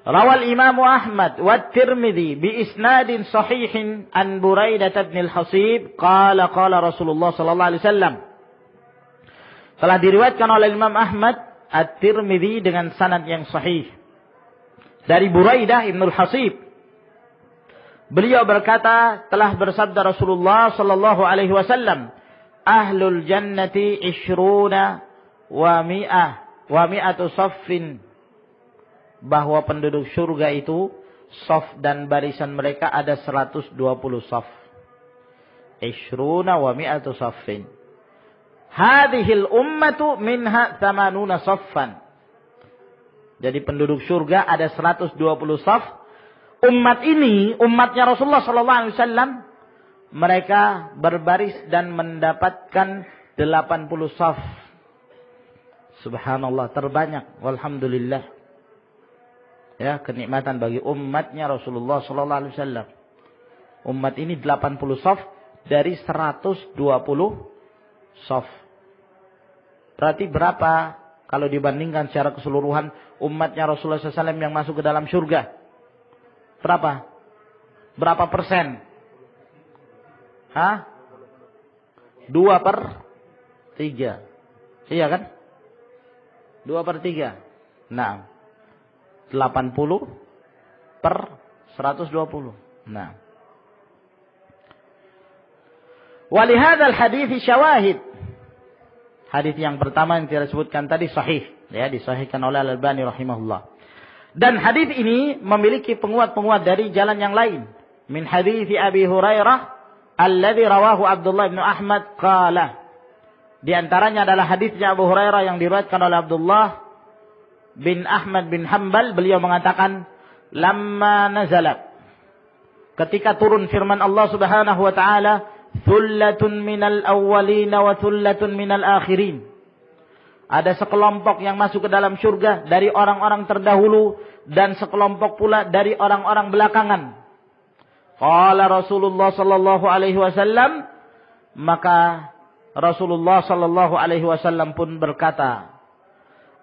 Rawal Imam Ahmad wa Tirmidzi bi isnadin sahihin an Buraidah bin al-Hasib qala Rasulullah sallallahu alaihi wasallam. Telah diriwayatkan oleh Imam Ahmad At-Tirmidzi dengan sanad yang sahih dari Buraidah bin al-Hasib. Beliau berkata, telah bersabda Rasulullah sallallahu alaihi wasallam, ahlul jannati 20 wa mi'atu saffin, bahwa penduduk surga itu saf dan barisan mereka ada 120 saf. 20 wa mi'atu saffin. Hadhil ummatu minha 80 saffan. Jadi penduduk surga ada 120 saf. Umat ini, umatnya Rasulullah sallallahu alaihi wasallam, mereka berbaris dan mendapatkan 80 saf. Subhanallah, terbanyak. Walhamdulillah. Ya, kenikmatan bagi umatnya Rasulullah sallallahu alaihi wasallam. Umat ini 80 saf dari 120 saf. Berarti berapa kalau dibandingkan secara keseluruhan umatnya Rasulullah SAW yang masuk ke dalam surga? Berapa? Berapa persen? 2/3. Iya kan? 2/3. Nah, 80/120. Nah. Walihadzal hadits syawahid. Hadis yang pertama yang kita sebutkan tadi sahih, ya, disahihkan oleh Al-Albani rahimahullah. Dan hadis ini memiliki penguat-penguat dari jalan yang lain. Min hadis Abi Hurairah alladzi rawahu Abdullah bin Ahmad qala. Di antaranya adalah hadisnya Abu Hurairah yang diriwayatkan oleh Abdullah bin Ahmad bin Hanbal. Beliau mengatakan, lamma nazalat, ketika turun firman Allah Subhanahu wa taala, thullatun minal awwalin wa thullatun minal akhirin. Ada sekelompok yang masuk ke dalam surga dari orang-orang terdahulu dan sekelompok pula dari orang-orang belakangan. Qala Rasulullah sallallahu alaihi wasallam, maka Rasulullah sallallahu alaihi wasallam pun berkata,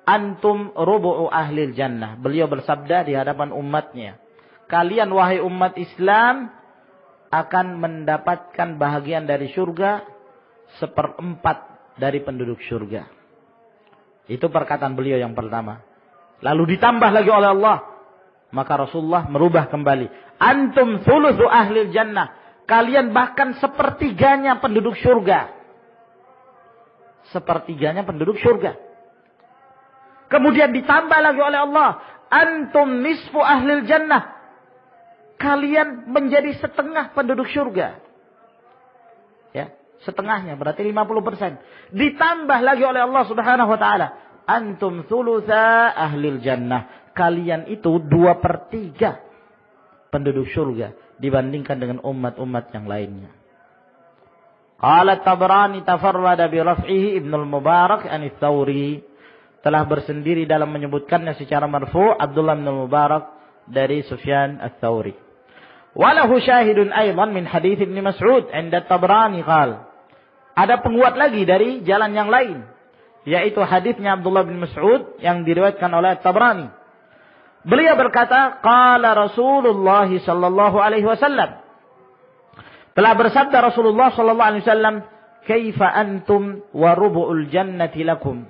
antum rubu'u ahlil jannah. Beliau bersabda di hadapan umatnya, kalian wahai umat Islam akan mendapatkan bahagian dari surga 1/4 dari penduduk surga. Itu perkataan beliau yang pertama. Lalu ditambah lagi oleh Allah. Maka Rasulullah merubah kembali. Antum thuluthu ahlil jannah. Kalian bahkan 1/3 penduduk surga. 1/3 penduduk surga. Kemudian ditambah lagi oleh Allah. Antum nisfu ahlil jannah. Kalian menjadi setengah penduduk surga. Ya, setengahnya berarti 50%. Ditambah lagi oleh Allah Subhanahu wa taala, antum thulutsa ahlil jannah. kalian itu 2/3 penduduk surga dibandingkan dengan umat-umat yang lainnya. Qala Tabrani tafarrada bi raf'ihi Ibnu al-Mubarak an Ats-Tsauri, telah bersendiri dalam menyebutkannya secara marfu' Abdullah bin Mubarak dari Sufyan Ats-Tsauri. Walahu syahidun aidan min hadits Ibnu Mas'ud 'inda Tabrani qala, ada penguat lagi dari jalan yang lain, yaitu hadisnya Abdullah bin Mas'ud yang diriwayatkan oleh Tabrani. Beliau berkata, qala Rasulullah sallallahu alaihi wasallam, telah bersabda Rasulullah sallallahu alaihi wasallam, kaifa antum wa rubu'ul jannati lakum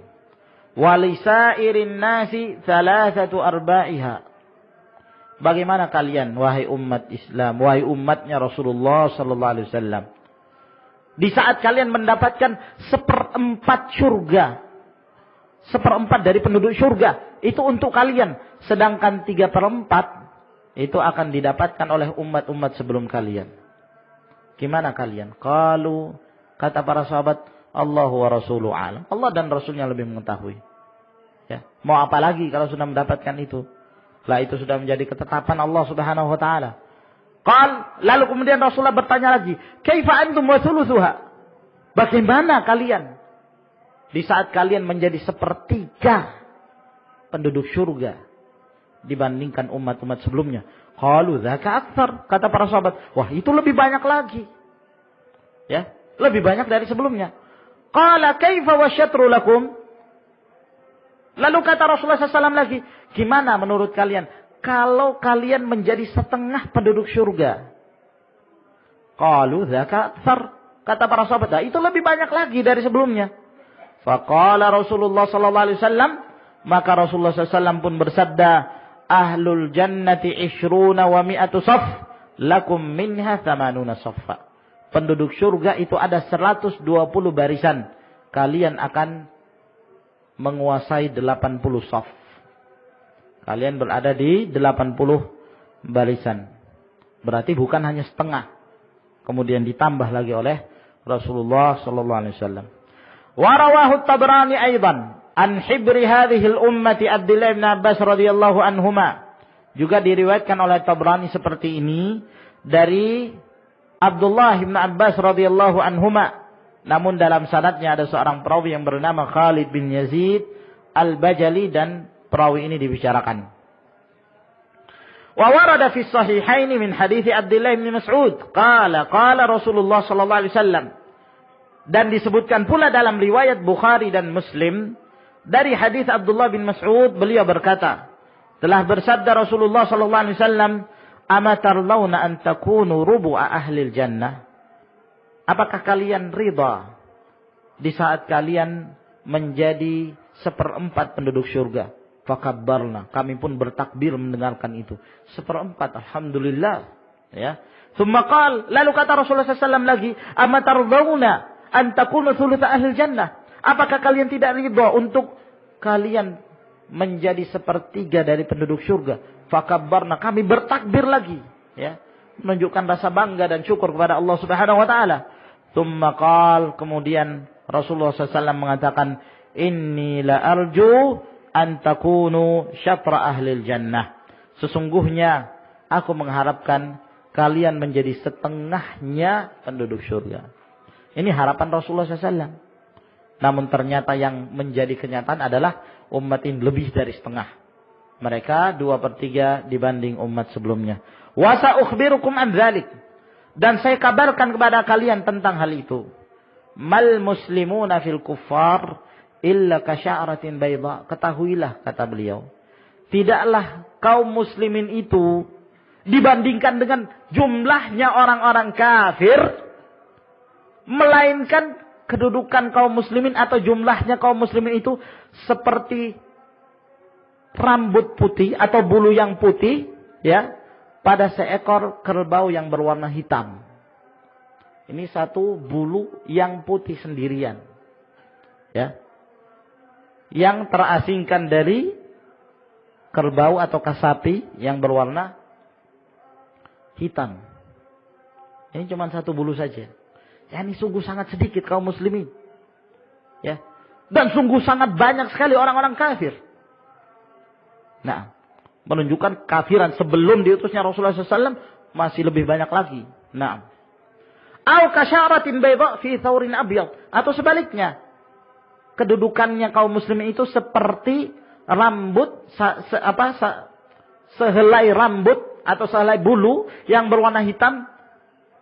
wa lisairin nasi 3/4. Bagaimana kalian wahai umat Islam, wahai umatnya Rasulullah sallallahu alaihi wasallam, di saat kalian mendapatkan 1/4 surga, 1/4 dari penduduk surga itu untuk kalian, sedangkan 3/4 itu akan didapatkan oleh umat-umat sebelum kalian. Gimana kalian? Qalu, kata para sahabat, Allah wa rasuluhu alam, Allah dan Rasulnya lebih mengetahui. Ya, mau apa lagi kalau sudah mendapatkan itu? Lah itu sudah menjadi ketetapan Allah Subhanahu wa taala. Lalu kemudian Rasulullah bertanya lagi, kaifa antum wa thuluthuha? Bagaimana kalian di saat kalian menjadi 1/3 penduduk surga dibandingkan umat-umat sebelumnya? Qalu dzaka aktsar, kata para sahabat, wah itu lebih banyak lagi. Ya, lebih banyak dari sebelumnya. Qala kaifa wasyatru lakum? Lalu kata Rasulullah SAW lagi, gimana menurut kalian kalau kalian menjadi 1/2 penduduk surga? Qalu dzaka aktsar, kata para sahabat, nah, itu lebih banyak lagi dari sebelumnya. Faqala Rasulullah sallallahu alaihi wasallam, maka Rasulullah SAW pun bersabda, ahlul jannati 20 wa 100 saf, lakum minha 80 saffa. Penduduk surga itu ada 120 barisan, kalian akan menguasai 80 saf. Kalian berada di 80 barisan. Berarti bukan hanya setengah. Kemudian ditambah lagi oleh Rasulullah sallallahu alaihi wasallam. Wa rawahu Tabrani aidan an hibri hadhihi al-ummati Abdullah bin Abbas radhiyallahu anhuma. Juga diriwayatkan oleh Tabrani seperti ini dari Abdullah bin Abbas radhiyallahu anhuma. Namun dalam sanadnya ada seorang perawi yang bernama Khalid bin Yazid Al-Bajali dan perawi ini dibicarakan. Wa warada fi sahihaini min hadits Abdullah bin Mas'ud qala Rasulullah sallallahu alaihi wasallam, dan disebutkan pula dalam riwayat Bukhari dan Muslim dari hadis Abdullah bin Mas'ud, beliau berkata, telah bersabda Rasulullah sallallahu alaihi wasallam, amatarlauna an takunu rubu'a ahlil jannah? Apakah kalian ridha di saat kalian menjadi 1/4 penduduk surga? Fakabbarna, kami pun bertakbir mendengarkan itu. 1/4, alhamdulillah. Ya. Tsumma qala, lalu kata Rasulullah SAW lagi, amatarlauna an takunu thulutsa ahlil jannah? Apakah kalian tidak ridha untuk kalian menjadi 1/3 dari penduduk surga? Fakabbarna, kami bertakbir lagi, ya, menunjukkan rasa bangga dan syukur kepada Allah Subhanahu wa taala. Tsumma qala, kemudian Rasulullah SAW mengatakan, inni la arju an takunu syatra ahlil jannah. Sesungguhnya aku mengharapkan kalian menjadi setengahnya penduduk surga. Ini harapan Rasulullah SAW. Namun ternyata yang menjadi kenyataan adalah umat ini lebih dari setengah. Mereka 2/3 dibanding umat sebelumnya. Wa sa'ukhbirukum an dzalik. Dan saya kabarkan kepada kalian tentang hal itu. Mal muslimuna fil kuffar illa kasya'ratin bayda. Ketahuilah, kata beliau, tidaklah kaum muslimin itu dibandingkan dengan jumlahnya orang-orang kafir, melainkan kedudukan kaum muslimin atau jumlahnya kaum muslimin itu seperti rambut putih atau bulu yang putih, ya, pada seekor kerbau yang berwarna hitam. Ini satu bulu yang putih sendirian, ya, yang terasingkan dari kerbau atau sapi yang berwarna hitam. Ini cuma satu bulu saja. Ya, ini sungguh sangat sedikit kaum muslimin, ya, dan sungguh sangat banyak sekali orang-orang kafir. Nah, menunjukkan kafiran sebelum diutusnya Rasulullah SAW masih lebih banyak lagi. Nah, au kasyaratin bayda fi thawrin abyad, atau sebaliknya, kedudukannya kaum muslimin itu seperti rambut sehelai rambut atau sehelai bulu yang berwarna hitam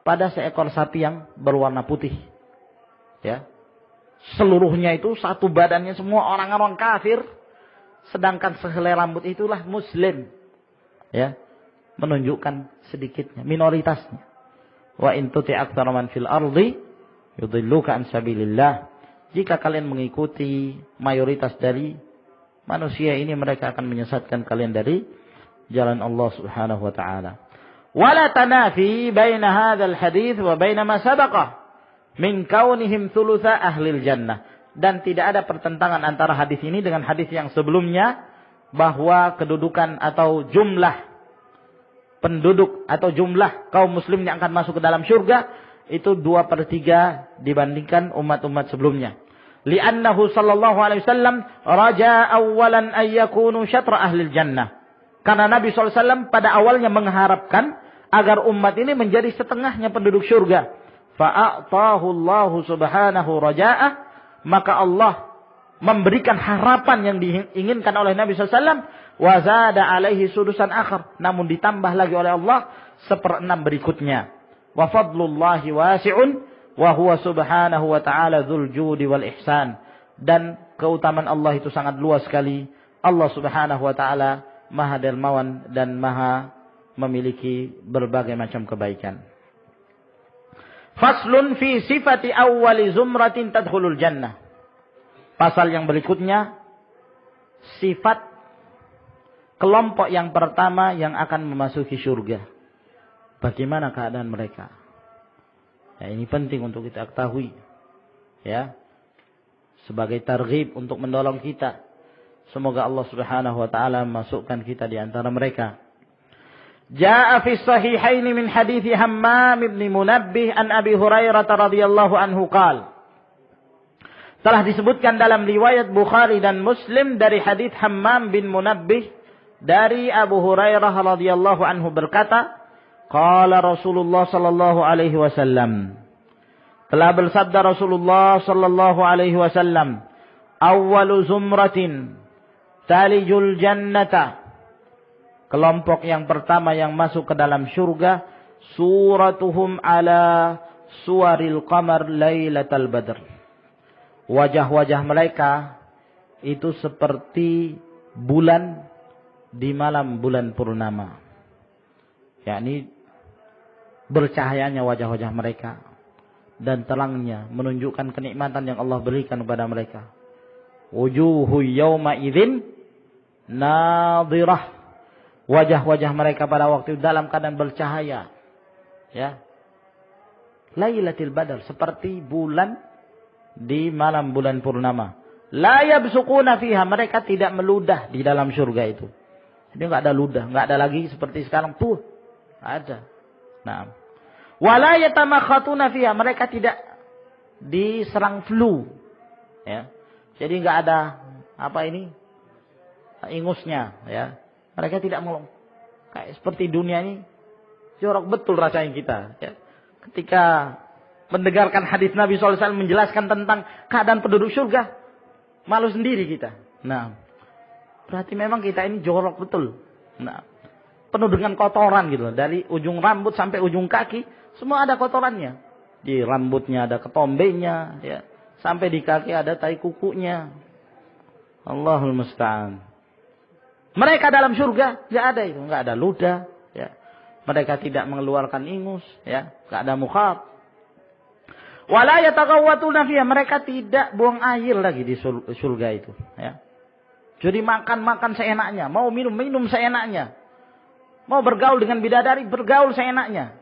pada seekor sapi yang berwarna putih. Ya. Seluruhnya itu satu badannya semua orang-orang kafir, sedangkan sehelai rambut itulah muslim. Ya. Menunjukkan sedikitnya, minoritasnya. Wa in tuti' aktsara man fil ardi yudilluka an sabilillah. Jika kalian mengikuti mayoritas dari manusia ini, mereka akan menyesatkan kalian dari jalan Allah Subhanahu wa taala. Wala tanafi baina hadzal hadits wa baina ma sabaqa min kaunihim thulutsa ahlil jannah. Dan tidak ada pertentangan antara hadis ini dengan hadis yang sebelumnya, bahwa kedudukan atau jumlah penduduk atau jumlah kaum muslim yang akan masuk ke dalam syurga itu 2/3 dibandingkan umat-umat sebelumnya. Li'annahu sallallahu alaihi wasallam raja awalan ay yakunu syatra ahlil jannah. Karena Nabi SAW pada awalnya mengharapkan agar umat ini menjadi setengahnya penduduk syurga. Fa'atahu Allah subhanahu raja'ah. Maka Allah memberikan harapan yang diinginkan oleh Nabi SAW. Wa zada alaihi sudusan akhar. Namun ditambah lagi oleh Allah 1/6 berikutnya. Wa fadlullahi wasi'un. Wa huwa subhanahu wa ta'ala dzul judi wal ihsan. Dan keutamaan Allah itu sangat luas sekali. Allah subhanahu wa ta'ala maha dermawan dan maha memiliki berbagai macam kebaikan. Faslun fi sifati awwali zumratin tadkhulul jannah. Pasal yang berikutnya, sifat kelompok yang pertama yang akan memasuki surga. Bagaimana keadaan mereka? Ya, ini penting untuk kita ketahui. Ya. Sebagai targhib untuk mendorong kita. Semoga Allah Subhanahu wa taala memasukkan kita di antara mereka. Jaa fi sahihain min hadits Hammam bin Munabbih an Abi Hurairah radhiyallahu anhu qala. Telah disebutkan dalam riwayat Bukhari dan Muslim dari hadits Hammam bin Munabbih dari Abu Hurairah radhiyallahu anhu berkata, qala Rasulullah sallallahu alaihi wasallam. Telah bersabda Rasulullah sallallahu alaihi wasallam, awwalu zumratin talijul jannata. Kelompok yang pertama yang masuk ke dalam syurga, suratuhum ala suwaril qamar lailatal badr. Wajah-wajah mereka itu seperti bulan di malam bulan purnama. Yakni bercahayanya wajah-wajah mereka dan terangnya menunjukkan kenikmatan yang Allah berikan kepada mereka. Wujuhu yawma idzin nadhirah. Wajah-wajah mereka pada waktu itu dalam keadaan bercahaya. Ya. Lailatul Badr, seperti bulan di malam bulan purnama. La yabsuquna fiha, mereka tidak meludah di dalam surga itu. Jadi enggak ada ludah, enggak ada lagi seperti sekarang tuh. Ada. Nah. Wala yatamakhatuna fiha, mereka tidak diserang flu. Ya. Jadi enggak ada ingusnya, ya. Mereka tidak melong. Kayak seperti dunia ini jorok betul rasanya kita, ya. Ketika mendengarkan hadis Nabi SAW menjelaskan tentang keadaan penduduk surga, malu sendiri kita. Nah, berarti memang kita ini jorok betul. Nah, penuh dengan kotoran gitu, dari ujung rambut sampai ujung kaki, semua ada kotorannya. Di rambutnya ada ketombenya, ya. Sampai di kaki ada tai kukunya. Allahul musta'an. Mereka dalam surga enggak ada itu, enggak ada ludah, ya. Mereka tidak mengeluarkan ingus, ya, enggak ada mukhat. Wala yataghawwatuna fiha, mereka tidak buang air lagi di surga itu, ya. Jadi makan seenaknya, mau minum seenaknya. Mau bergaul dengan bidadari, bergaul seenaknya.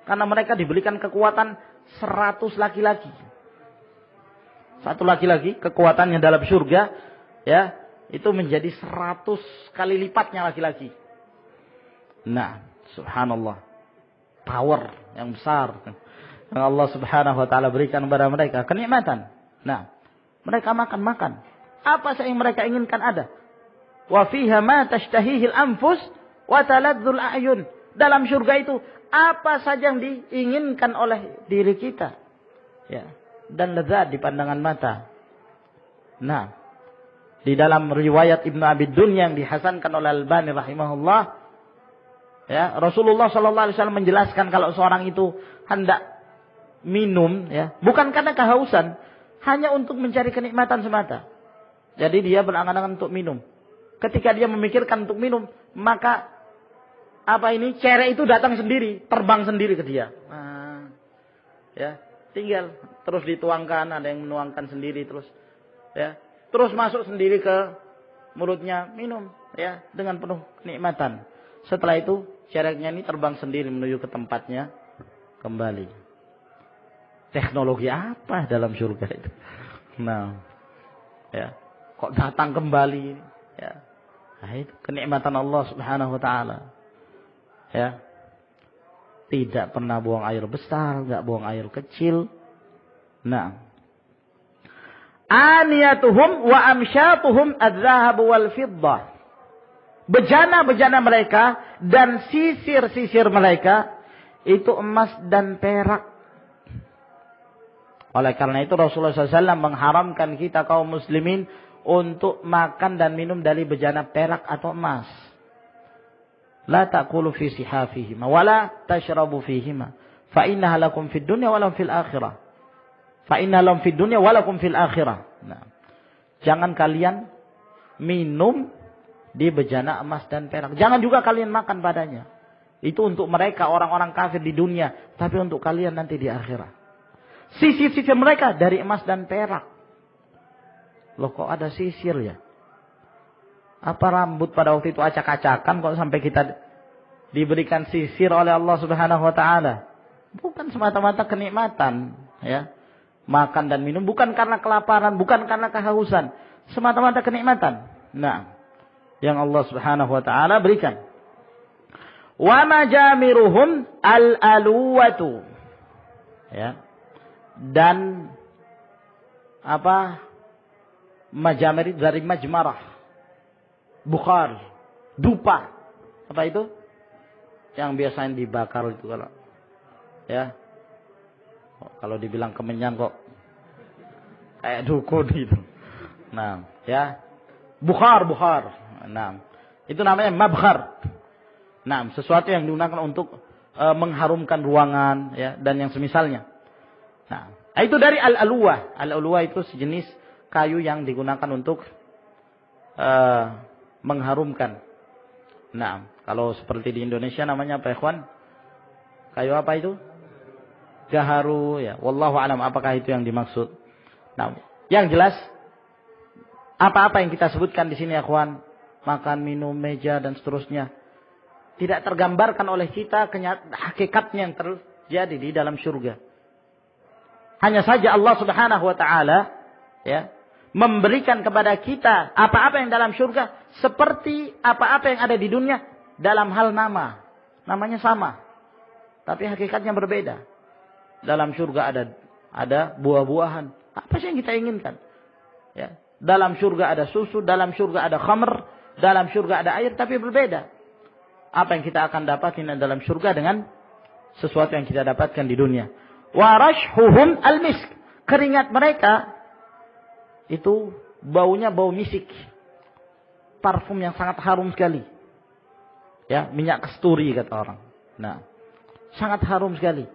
Karena mereka diberikan kekuatan 100 laki-laki. Satu laki-laki kekuatannya dalam surga, ya, itu menjadi 100 kali lipatnya laki-laki. Nah, subhanallah. Power yang besar yang Allah Subhanahu wa taala berikan kepada mereka, kenikmatan. Nah, mereka makan. Apa yang mereka inginkan ada. Wa fiha ma tashtahihil anfus wa taladzul a'yun. Dalam surga itu apa saja yang diinginkan oleh diri kita. Ya, dan lezat di pandangan mata. Nah, di dalam riwayat Ibnu Abi Dunya yang dihasankan oleh Al-Albani rahimahullah, ya, Rasulullah sallallahu alaihi wasallam menjelaskan kalau seorang itu hendak minum, ya, bukan karena kehausan, hanya untuk mencari kenikmatan semata. Jadi dia berangan-angan untuk minum. Ketika dia memikirkan untuk minum, maka cere itu datang sendiri, terbang sendiri ke dia. Nah, ya, tinggal terus dituangkan, ada yang menuangkan sendiri terus, ya, terus masuk sendiri ke mulutnya, minum, ya, dengan penuh kenikmatan. Setelah itu cereknya ini terbang sendiri menuju ke tempatnya kembali. Teknologi apa dalam surga itu? Nah, ya, kok datang kembali, ya. Nah, itu kenikmatan Allah Subhanahu wa taala. Ya. Tidak pernah buang air besar, enggak buang air kecil. Nah. Aniyatuhum wa amsyatuhum adz-dzahab wal fiddah. Bejana-bejana mereka dan sisir-sisir mereka itu emas dan perak. Oleh karena itu Rasulullah SAW mengharamkan kita kaum muslimin untuk makan dan minum dari bejana perak atau emas. La ta'kulu fi sihafihima wa la tashrabu fihima fa innaha lakum fid dunya wa lahum fil akhirah. Fa inna lahum fid dunya wa lakum fil akhirah. Nah, jangan kalian minum di bejana emas dan perak. Jangan juga kalian makan padanya. Itu untuk mereka orang-orang kafir di dunia, tapi untuk kalian nanti di akhirat. Sisir-sisir mereka dari emas dan perak. Loh, kok ada sisir ya? Apa rambut pada waktu itu acak-acakan kok sampai kita diberikan sisir oleh Allah Subhanahu wa taala? Bukan semata-mata kenikmatan, ya. Makan dan minum bukan karena kelaparan, bukan karena kehausan, semata-mata kenikmatan. Nah, yang Allah Subhanahu wa taala berikan. Wa majamiruhum al-aluwatu. Ya. Dan majamir dari majmarah. Bukhar, dupa. Apa itu? Yang biasanya dibakar itu kalau, ya. Kalau dibilang kemenyan kok kayak dukun gitu. Nah, ya. Bukhar. Nah, itu namanya mabkhar. Nah, sesuatu yang digunakan untuk mengharumkan ruangan, ya, dan yang semisalnya. Nah, itu dari al-aluwah. Al-aluwah itu sejenis kayu yang digunakan untuk mengharumkan. Nah, kalau seperti di Indonesia namanya apa, ikhwan? Kayu apa itu? Gaharu, ya. Wallahu a'lam apakah itu yang dimaksud. Nah, yang jelas apa-apa yang kita sebutkan di sini, ikhwan, makan, minum, meja dan seterusnya, tidak tergambarkan oleh kita hakikatnya yang terjadi di dalam surga. Hanya saja Allah Subhanahu wa taala, ya, memberikan kepada kita apa-apa yang dalam surga seperti apa-apa yang ada di dunia dalam hal nama. Namanya sama, tapi hakikatnya berbeda. Dalam surga ada buah-buahan. Apa sih yang kita inginkan? Ya, dalam surga ada susu, dalam surga ada khamr, dalam surga ada air, tapi berbeda. Apa yang kita akan dapatin dalam surga dengan sesuatu yang kita dapatkan di dunia. Wa rashhuhum al-misk. Keringat mereka itu baunya bau misik. Parfum yang sangat harum sekali. Ya, minyak kasturi kata orang. Nah, sangat harum sekali.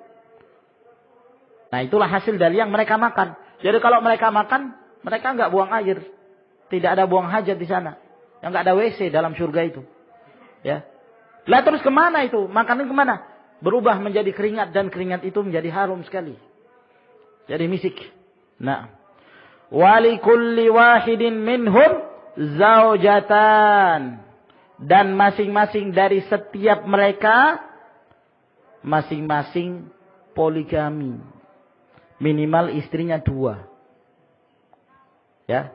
Nah, itulah hasil dari yang mereka makan. Jadi kalau mereka makan, mereka enggak buang air. Tidak ada buang hajat di sana. Yang enggak ada WC dalam surga itu. Ya. Lah terus kemana itu? Makanan kemana? Berubah menjadi keringat dan keringat itu menjadi harum sekali. Jadi misik. Nah. Walikulli wahidin minhum zaujatan. Dan masing-masing dari setiap mereka masing-masing poligami. Minimal istrinya 2. Ya.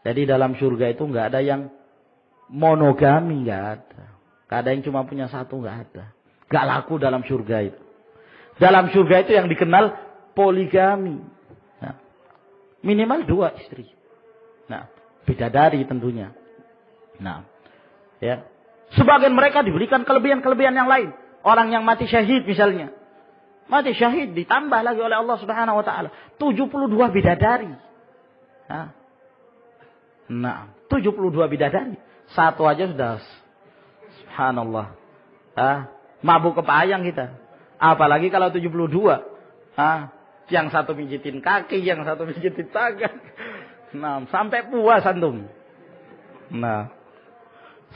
Jadi dalam surga itu enggak ada yang monogami, enggak ada. Enggak ada yang cuma punya 1, enggak ada. Enggak laku dalam surga itu. Dalam surga itu yang dikenal poligami. Nah, minimal 2 istri. Nah, bidadari tentunya. Nah, ya. Sebagian mereka diberikan kelebihan-kelebihan yang lain. Orang yang mati syahid misalnya. Mati syahid ditambah lagi oleh Allah Subhanahu wa taala 72 bidadari. Nah, 72 bidadari. Satu aja sudah subhanallah. Mabuk kepayang kita. Apalagi kalau 72. Yang satu mijitin kaki, yang satu mijitin tangan. Nah, sampai puas antum. Nah,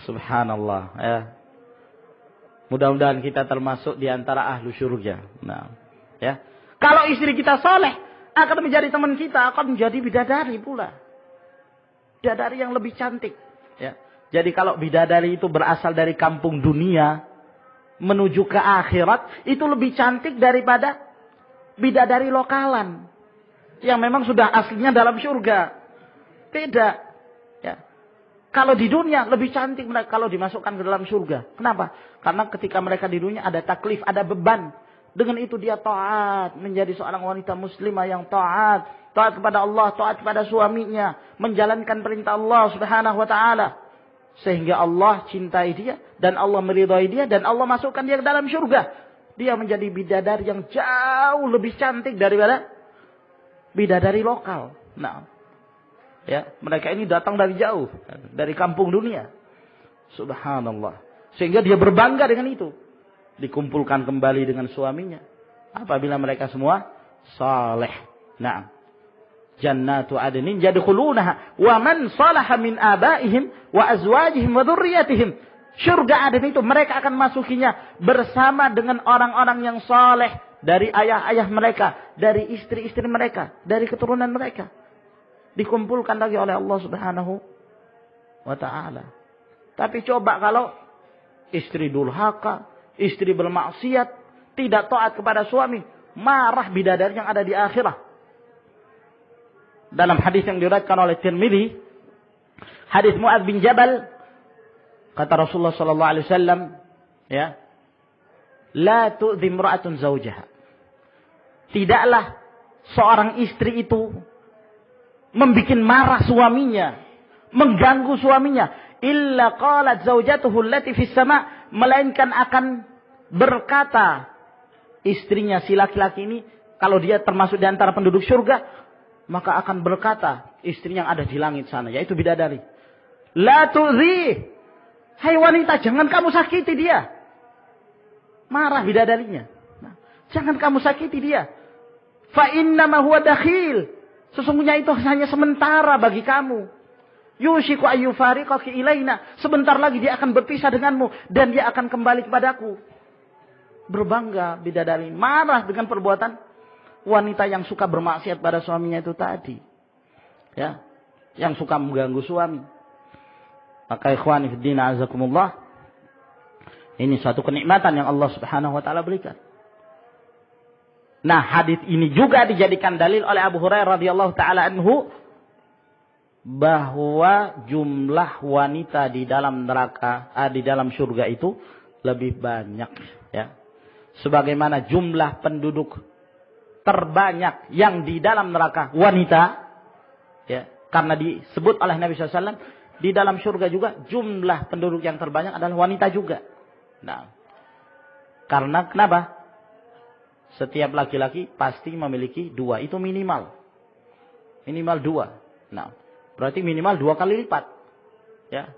subhanallah ya. Mudah-mudahan kita termasuk di antara ahlu syurga. Nah, ya. Kalau istri kita soleh, akan menjadi teman kita, akan menjadi bidadari pula. Bidadari yang lebih cantik. Ya. Jadi kalau bidadari itu berasal dari kampung dunia, menuju ke akhirat, itu lebih cantik daripada bidadari lokalan. Yang memang sudah aslinya dalam syurga. Beda. Ya. Kalau di dunia lebih cantik mereka kalau dimasukkan ke dalam surga. Kenapa? Karena ketika mereka di dunia ada taklif, ada beban. Dengan itu dia taat, menjadi seorang wanita muslimah yang taat. Taat kepada Allah, taat kepada suaminya. Menjalankan perintah Allah Subhanahu wa ta'ala. Sehingga Allah cintai dia. Dan Allah meridhai dia. Dan Allah masukkan dia ke dalam surga. Dia menjadi bidadari yang jauh lebih cantik daripada bidadari lokal. Nah. Ya, mereka ini datang dari jauh, dari kampung dunia. Subhanallah. Sehingga dia berbangga dengan itu. Dikumpulkan kembali dengan suaminya. Apabila mereka semua saleh. Nah, jannatu adnin yadkhulunaha wa man salaha min abaihim wa azwajihim wa dzurriyyatihim. Surga Aden itu mereka akan masukinya bersama dengan orang-orang yang saleh dari ayah-ayah mereka, dari istri-istri mereka, dari keturunan mereka. Dikumpulkan lagi oleh Allah Subhanahu wa ta'ala. Tapi coba kalau istri durhaka, istri bermaksiat, tidak taat kepada suami, marah bidadari yang ada di akhirat. Dalam hadis yang diriwayatkan oleh Tirmidzi, hadis Mu'adz bin Jabal, kata Rasulullah sallallahu alaihi wasallam, ya, la tu'dhi imra'atun zawjaha. Tidaklah seorang istri itu membikin marah suaminya, mengganggu suaminya, illa qalat zaujatuhu allati fis sama', melainkan akan berkata istrinya si laki-laki ini, kalau dia termasuk di antara penduduk surga, maka akan berkata istrinya yang ada di langit sana, yaitu bidadari, la tu'zi, hai wanita, jangan kamu sakiti dia. Marah bidadarinya, nah, jangan kamu sakiti dia. Fa innama huwa dakhil, sesungguhnya itu hanya sementara bagi kamu. Yushiku ayyufariqaki ilaina, sebentar lagi dia akan berpisah denganmu dan dia akan kembali kepadaku. Berbangga bidadari, marah dengan perbuatan wanita yang suka bermaksiat pada suaminya itu tadi. Ya, yang suka mengganggu suami. Maka ikhwani fid din azakumullah, ini suatu kenikmatan yang Allah Subhanahu wa taala berikan. Nah, hadis ini juga dijadikan dalil oleh Abu Hurairah radhiyallahu taala anhu bahwa jumlah wanita di dalam neraka, di dalam surga itu lebih banyak, ya. Sebagaimana jumlah penduduk terbanyak yang di dalam neraka wanita, ya, karena disebut oleh Nabi SAW di dalam surga juga jumlah penduduk yang terbanyak adalah wanita juga. Nah, karena kenapa? Setiap laki-laki pasti memiliki 2. Itu minimal. Minimal 2. Nah, berarti minimal 2 kali lipat. Ya.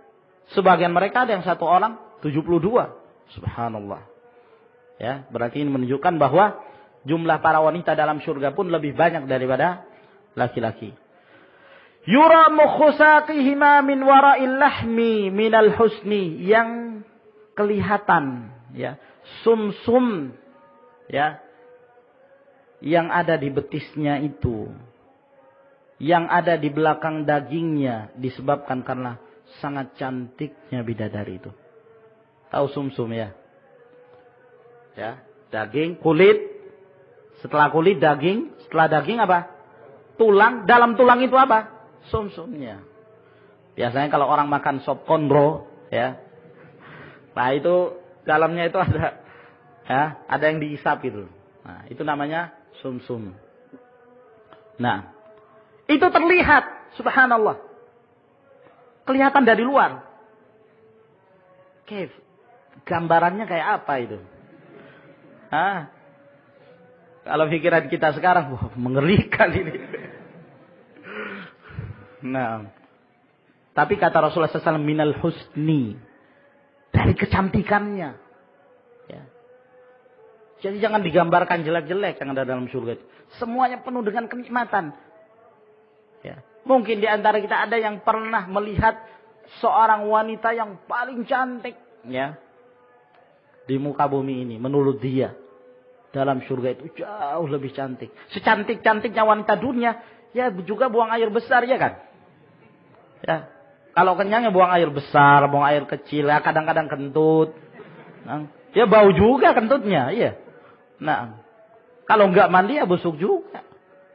Sebagian mereka ada yang 1 orang 72. Subhanallah. Ya, berarti ini menunjukkan bahwa jumlah para wanita dalam surga pun lebih banyak daripada laki-laki. Yura mukhusaqihima min wara'il lahmi minal husni, yang kelihatan, ya, sum-sum, ya, yang ada di betisnya itu, yang ada di belakang dagingnya, disebabkan karena sangat cantiknya bidadari itu. Tahu sumsum ya? Ya, daging, kulit, setelah kulit daging, setelah daging apa? Tulang, dalam tulang itu apa? Sumsumnya. Biasanya kalau orang makan sop konro, ya, nah itu dalamnya itu ada, ya, ada yang diisap itu. Nah, itu namanya sumsum. Nah, itu terlihat, subhanallah. Kelihatan dari luar. Kif, gambarannya kayak apa itu? Hah? Kalau pikiran kita sekarang, wah, mengerikan ini. Nah, tapi kata Rasulullah SAW, minal husni, dari kecantikannya. Ya. Jadi jangan digambarkan jelek-jelek yang ada dalam surga itu. Semuanya penuh dengan kenikmatan. Ya. Mungkin di antara kita ada yang pernah melihat seorang wanita yang paling cantik, ya, di muka bumi ini, menurut dia. Dalam surga itu jauh lebih cantik. Secantik-cantiknya wanita dunia, ya juga buang air besar, ya kan? Ya. Kalau kenyangnya buang air besar, buang air kecil, ya kadang-kadang kentut. Nah, ya bau juga kentutnya, iya. Nah, kalau enggak mandi ya busuk juga.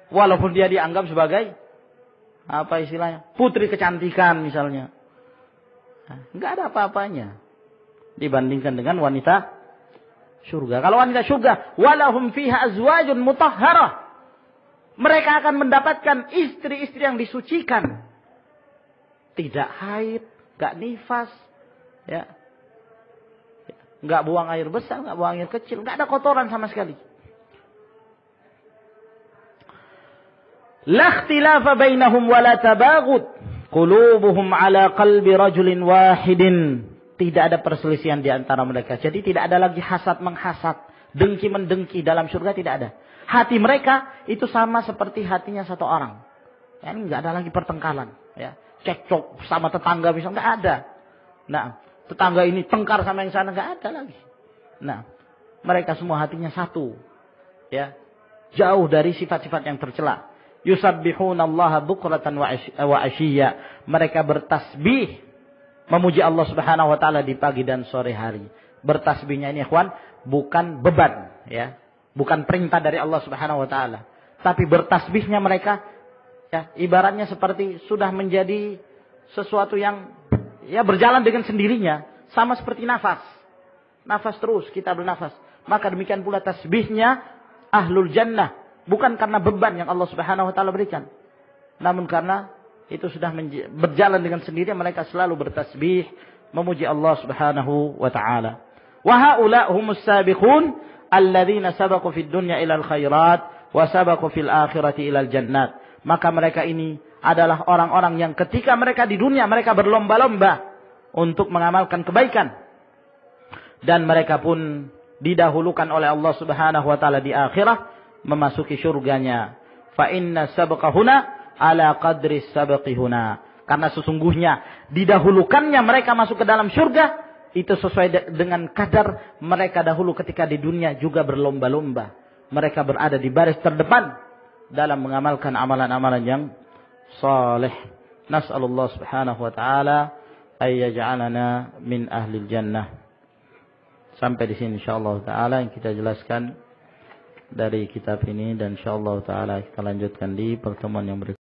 Walaupun dia dianggap sebagai, apa istilahnya, putri kecantikan misalnya. Nah, enggak ada apa-apanya dibandingkan dengan wanita surga. Kalau wanita surga, walahum fiha azwajun mutahharah. Mereka akan mendapatkan istri-istri yang disucikan. Tidak haid, enggak nifas, ya. Enggak buang air besar, enggak buang air kecil, enggak ada kotoran sama sekali. La ikhtilafa bainahum wa la tabaghud. Qulubuhum ala qalbi rajulin wahidin. Tidak ada perselisihan di antara mereka. Jadi tidak ada lagi hasad menghasad, dengki mendengki dalam surga, tidak ada. Hati mereka itu sama seperti hatinya satu orang. Ya, ini enggak ada lagi pertengkaran, ya. Cekcok sama tetangga bisa enggak ada. Nah, tetangga ini tengkar sama yang sana enggak ada lagi. Nah, mereka semua hatinya satu. Ya. Jauh dari sifat-sifat yang tercela. Yusabbihunallaha bukratan wa ashiyya. Mereka bertasbih, memuji Allah Subhanahu wa taala di pagi dan sore hari. Bertasbihnya ini, ikhwan, bukan beban, ya. Bukan perintah dari Allah Subhanahu wa taala. Tapi bertasbihnya mereka, ya, ibaratnya seperti sudah menjadi sesuatu yang, ya, berjalan dengan sendirinya, sama seperti nafas. Nafas terus, kita bernafas. Maka demikian pula tasbihnya ahlul jannah, bukan karena beban yang Allah Subhanahu wa taala berikan, namun karena itu sudah berjalan dengan sendiri, mereka selalu bertasbih memuji Allah Subhanahu wa taala. Wa haula humus sabiqun alladzina sabaqu fid dunya ilal khairat wa sabaqu fil akhirati ilal jannat. Maka mereka ini adalah orang-orang yang ketika mereka di dunia mereka berlomba-lomba untuk mengamalkan kebaikan, dan mereka pun didahulukan oleh Allah Subhanahu wa taala di akhirat memasuki surganya. Fa inna sabqahuna ala qadri sabqihuna. Karena sesungguhnya didahulukannya mereka masuk ke dalam surga itu sesuai dengan kadar mereka dahulu ketika di dunia juga berlomba-lomba. Mereka berada di baris terdepan dalam mengamalkan amalan-amalan yang saleh. Nas'alullah Subhanahu wa taala ay yaj'alana min ahlil jannah. Sampai di sini insyaallah taala yang kita jelaskan dari kitab ini, dan insyaallah taala kita lanjutkan di pertemuan yang berikutnya.